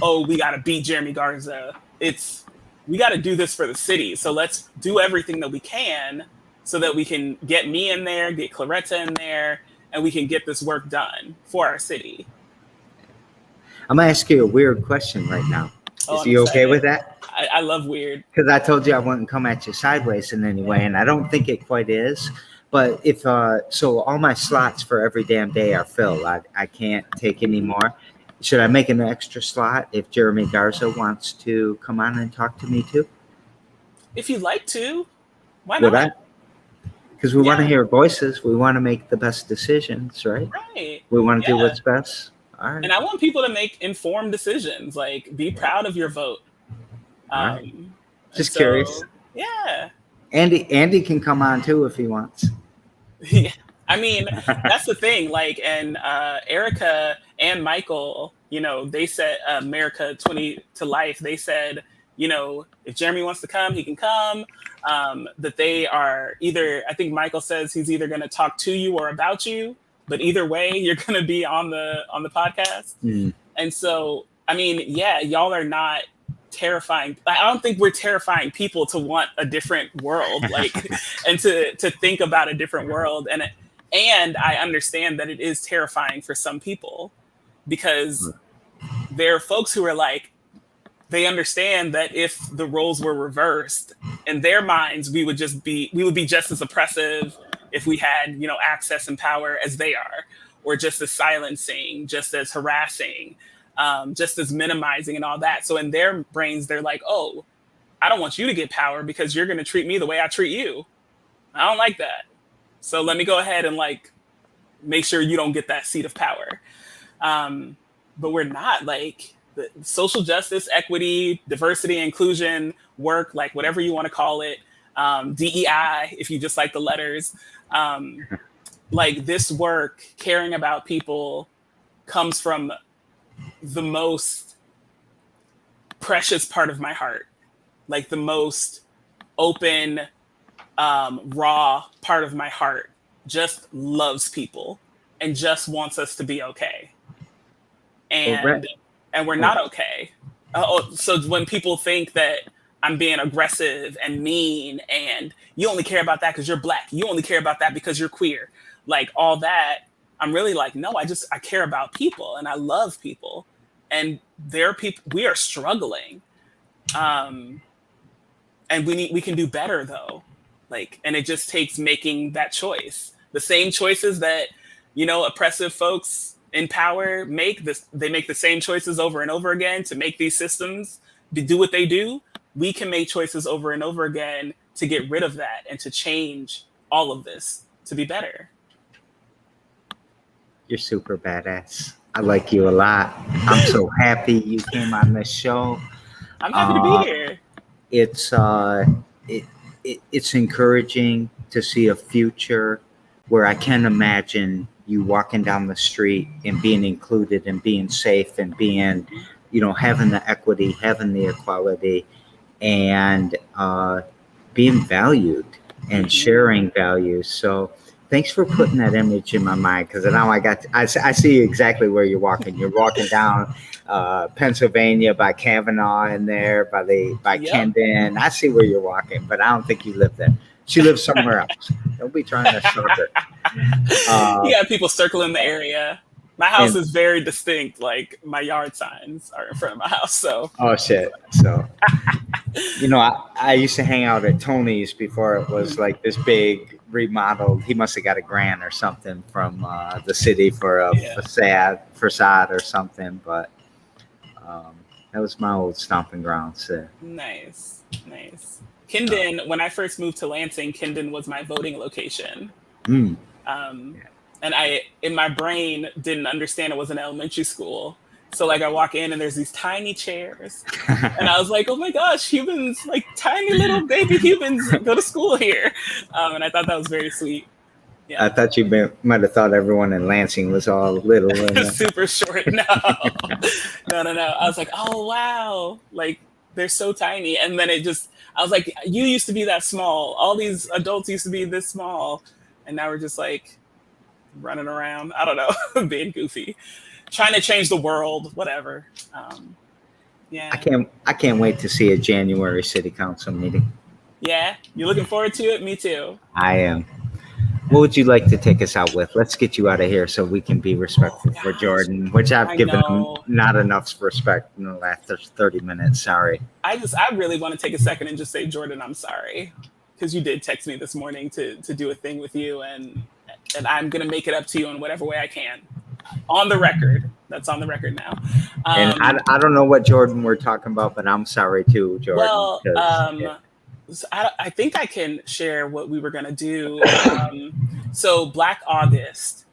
oh, we got to beat Jeremy Garza. It's, we got to do this for the city. So let's do everything that we can so that we can get me in there, get Claretta in there, and we can get this work done for our city. I'm gonna ask you a weird question right now. Oh, Is you okay with that? I love weird. Because I told you I wouldn't come at you sideways in any way, and I don't think it quite is. But if so, all my slots for every damn day are filled. I can't take any more. Should I make an extra slot if Jeremy Garza wants to come on and talk to me too? If you'd like to, why Would not? Because we want to hear voices. We want to make the best decisions, right? Right. We want to do what's best. All right. And I want people to make informed decisions. Like, be proud of your vote. Right. Just curious. Yeah. Andy can come on too if he wants. Yeah. I mean, that's the thing. Like, and Erica and Michael, you know, they said America 20 to Life. They said, you know, if Jeremy wants to come, he can come. That they are either, I think Michael says he's either going to talk to you or about you, but either way, you're going to be on the podcast. Mm. And so, I mean, yeah, y'all are not terrifying. I don't think we're terrifying people to want a different world, like, and to think about a different world. And I understand that it is terrifying for some people, because there are folks who are like, they understand that if the roles were reversed, in their minds, we would be just as oppressive if we had, you know, access and power as they are, or just as silencing, just as harassing, just as minimizing and all that. So in their brains, they're like, oh, I don't want you to get power because you're going to treat me the way I treat you. I don't like that. So let me go ahead and like make sure you don't get that seat of power. But we're not. Like, the social justice, equity, diversity, inclusion work, like whatever you want to call it, DEI, if you just like the letters, like this work, caring about people, comes from the most precious part of my heart, like the most open, raw part of my heart. Just loves people and just wants us to be okay. And we're not okay. So when people think that I'm being aggressive and mean and you only care about that because you're Black, you only care about that because you're queer, like all that, I'm really like, no, I care about people and I love people. And there are people, we are struggling. And we can do better though. Like, and it just takes making that choice. The same choices that, you know, oppressive folks in power make this, they make the same choices over and over again to make these systems do what they do. We can make choices over and over again to get rid of that and to change all of this to be better. You're super badass. I like you a lot. I'm so happy you came on this show. I'm happy to be here. It's encouraging to see a future where I can imagine you walking down the street and being included and being safe and being, you know, having the equity, having the equality, and being valued and sharing values. So thanks for putting that image in my mind, because now I see exactly where you're walking. You're walking down Pennsylvania by Kavanaugh in there, by Kendon. I see where you're walking, but I don't think you live there. She lives somewhere else. Don't be trying to stalk her. You got people circling the area. My house is very distinct. Like, my yard signs are in front of my house. So. Oh shit! So, you know, I used to hang out at Tony's before it was like this big remodeled. He must have got a grant or something from the city for a facade or something. But that was my old stomping grounds. So. Nice. Kendon, when I first moved to Lansing, Kendon was my voting location. And I, in my brain, didn't understand it was an elementary school. So like I walk in and there's these tiny chairs and I was like, oh my gosh, humans, like tiny little baby humans go to school here. And I thought that was very sweet. Yeah. I thought you might have thought everyone in Lansing was all little. Super short. No. No. I was like, oh wow, like they're so tiny. And then I was like, you used to be that small. All these adults used to be this small, and now we're just like running around. I don't know, being goofy, trying to change the world, whatever. Yeah. I can't wait to see a January city council meeting. Yeah. You looking forward to it? Me too. I am. What would you like to take us out with? Let's get you out of here so we can be respectful for Gosh, Jordan, which I've I given him know. not enough respect in the last 30 minutes. Sorry. I really want to take a second and just say, Jordan, I'm sorry. Because you did text me this morning to do a thing with you, and I'm gonna make it up to you in whatever way I can. On the record. That's on the record now. And I don't know what Jordan we're talking about, but I'm sorry too, Jordan. Well, 'cause, yeah. so I think I can share what we were gonna do. So Black August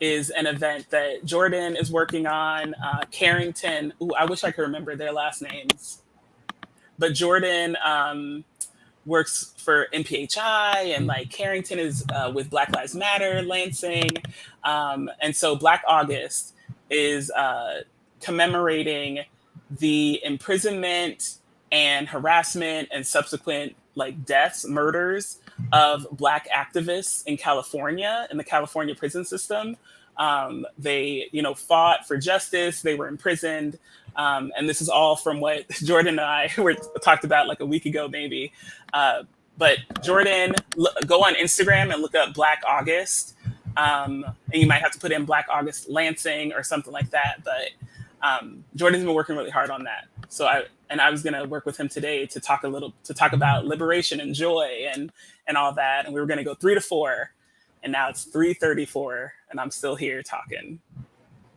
is an event that Jordan is working on. Carrington, ooh, I wish I could remember their last names, but Jordan works for MPHI, and like Carrington is with Black Lives Matter, Lansing, and so Black August is commemorating the imprisonment and harassment and subsequent like deaths, murders of Black activists in California, in the California prison system. They, fought for justice. They were imprisoned. And this is all from what Jordan and I were talked about like a week ago, maybe. But Jordan, go on Instagram and look up Black August. And you might have to put in Black August Lansing or something like that. But Jordan's been working really hard on that. So I was going to work with him today to talk about liberation and joy and all that. And we were going to go 3 to 4, and now it's 3:34, and I'm still here talking.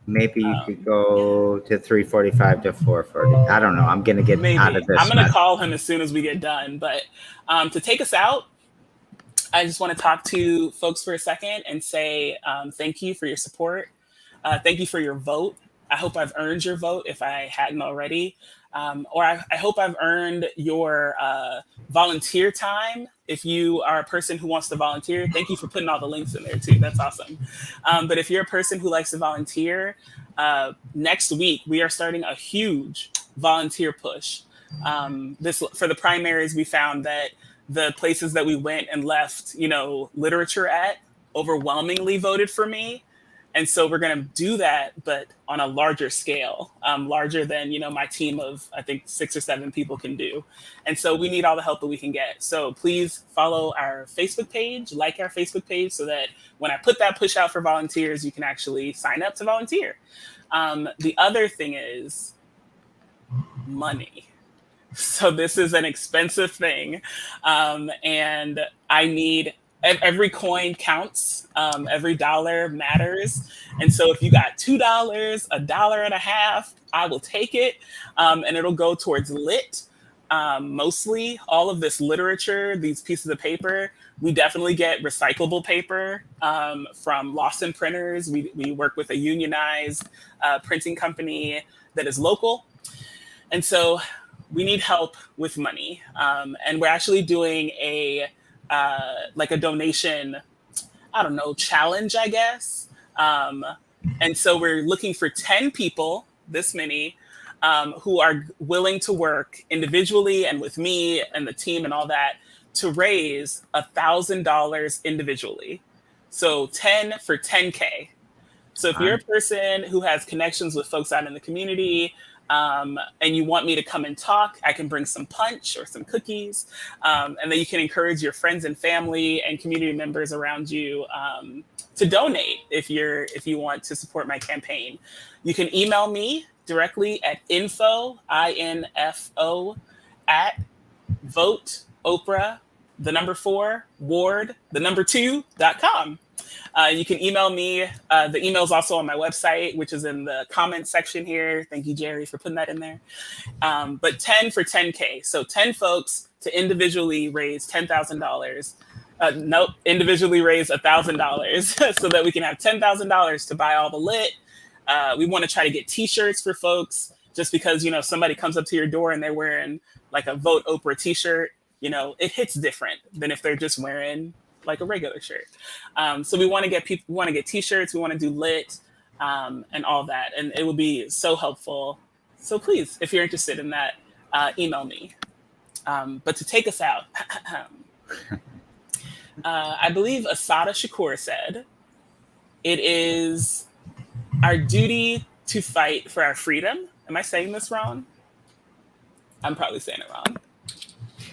Maybe you could go to 3:45 to 4:40. I don't know. I'm going to get out of this. I'm going to call him as soon as we get done. But to take us out, I just want to talk to folks for a second and say thank you for your support. Thank you for your vote. I hope I've earned your vote if I hadn't already. Or I hope I've earned your volunteer time. If you are a person who wants to volunteer, thank you for putting all the links in there too. That's awesome. But if you're a person who likes to volunteer, next week we are starting a huge volunteer push. For the primaries, we found that the places that we went and left, literature at overwhelmingly voted for me. And so we're going to do that, but on a larger scale, larger than, my team of, I think, 6 or 7 people can do. And so we need all the help that we can get. So please follow our Facebook page, like our Facebook page, so that when I put that push out for volunteers, you can actually sign up to volunteer. The other thing is money. So this is an expensive thing. And I need... Every coin counts. Every dollar matters. And so if you got $2, $1.50, I will take it. And it'll go towards lit. Mostly all of this literature, these pieces of paper, we definitely get recyclable paper from Lawson Printers. We work with a unionized printing company that is local. And so we need help with money. And we're actually doing a donation, challenge, I guess. And so we're looking for 10 people, this many, who are willing to work individually and with me and the team and all that to raise $1,000 individually. So 10 for 10K. So if you're a person who has connections with folks out in the community, and you want me to come and talk, I can bring some punch or some cookies. And then you can encourage your friends and family and community members around you to donate if you want to support my campaign. You can email me directly at info, INFO, at vote Oprah, 4, ward, 2.com. You can email me. The email is also on my website, which is in the comments section here. Thank you, Jerry, for putting that in there. But 10 for 10K. So 10 folks to individually raise $10,000. Individually raise $1,000 so that we can have $10,000 to buy all the lit. We want to try to get T-shirts for folks, just because, somebody comes up to your door and they're wearing like a Vote Oprah T-shirt. It hits different than if they're just wearing like a regular shirt. So we want to get people, we want to get t-shirts, we want to do lit, and all that. And it would be so helpful. So please, if you're interested in that, email me. But to take us out, I believe Asada Shakur said, "It is our duty to fight for our freedom." Am I saying this wrong? I'm probably saying it wrong.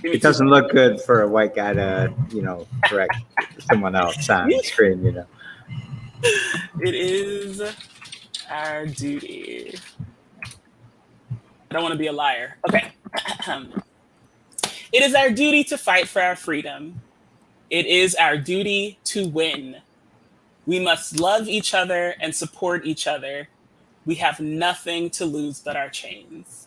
It doesn't look good for a white guy to, correct someone else on the screen, It is our duty. I don't want to be a liar. Okay. It is our duty to fight for our freedom. It is our duty to win. We must love each other and support each other. We have nothing to lose but our chains.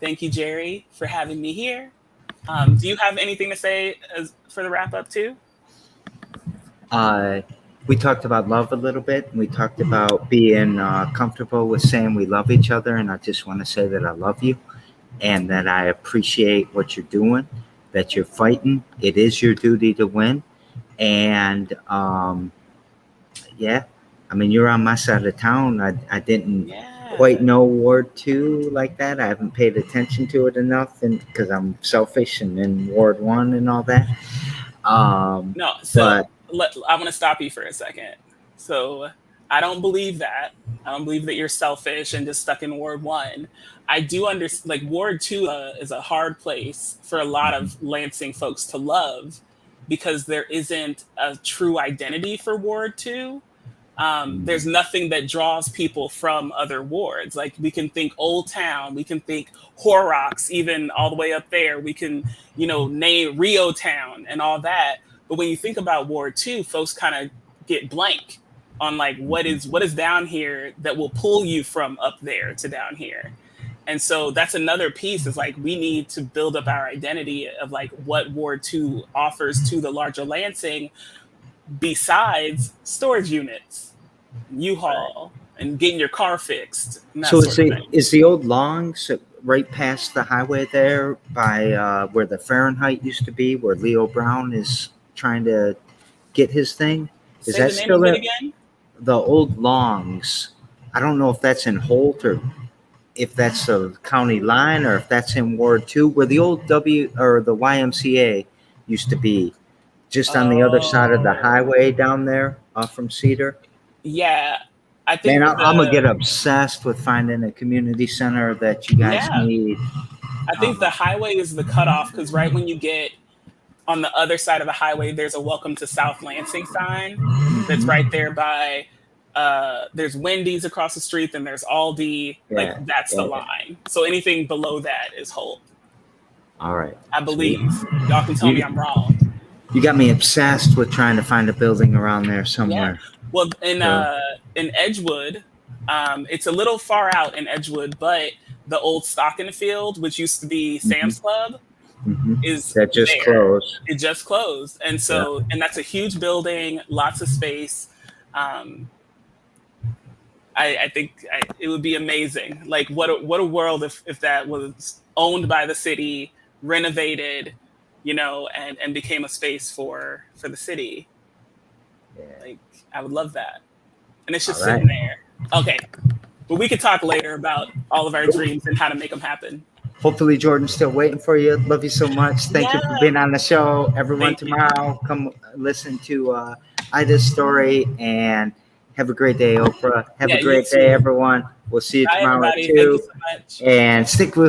Thank you, Jerry, for having me here. Do you have anything to say for the wrap up too? We talked about love a little bit. We talked about being comfortable with saying we love each other. And I just want to say that I love you and that I appreciate what you're doing, that you're fighting. It is your duty to win. And you're on my side of town. I didn't quite know Ward 2 like that. I haven't paid attention to it enough because I'm selfish and in Ward 1 and all that. No, so I want to stop you for a second. So I don't believe that. I don't believe that you're selfish and just stuck in Ward 1. I do understand, like, Ward 2 is a hard place for a lot of Lansing folks to love because there isn't a true identity for Ward 2. There's nothing that draws people from other wards. Like, we can think Old Town, we can think Horrocks, even all the way up there. We can, name Rio Town and all that. But when you think about Ward 2, folks kind of get blank on like what is down here that will pull you from up there to down here. And so that's another piece, is like we need to build up our identity of like what Ward 2 offers to the larger Lansing, besides storage units, U-Haul, and getting your car fixed. So is the old Longs right past the highway there by where the Fahrenheit used to be, where Leo Brown is trying to get his thing? Is that still there? Again? The old Longs. I don't know if that's in Holt or if that's the county line or if that's in Ward 2, where the old the YMCA used to be, just on the other side of the highway down there from Cedar. Yeah. I think I'm going to get obsessed with finding a community center that you guys need. I think the highway is the cutoff, because right when you get on the other side of the highway, there's a Welcome to South Lansing sign that's right there by, there's Wendy's across the street, then there's Aldi. That's the line. So anything below that is Holt. All right. I believe. Y'all can tell me I'm wrong. You got me obsessed with trying to find a building around there somewhere. Yeah. Well, in Edgewood, it's a little far out in Edgewood, but the old Stock in the Field, which used to be Sam's Club, is that just closed. It just closed, and so and that's a huge building, lots of space. I think it would be amazing. Like what a world if that was owned by the city, renovated, and became a space for the city. Yeah. Like, I would love that. And it's just sitting there. Okay. But we could talk later about all of our dreams and how to make them happen. Hopefully Jordan's still waiting for you. Love you so much. Thank you for being on the show. Everyone, tomorrow, come listen to Ida's story, and have a great day, Oprah. Have a great day, everyone. We'll see you tomorrow too. Thank you so much. And stick with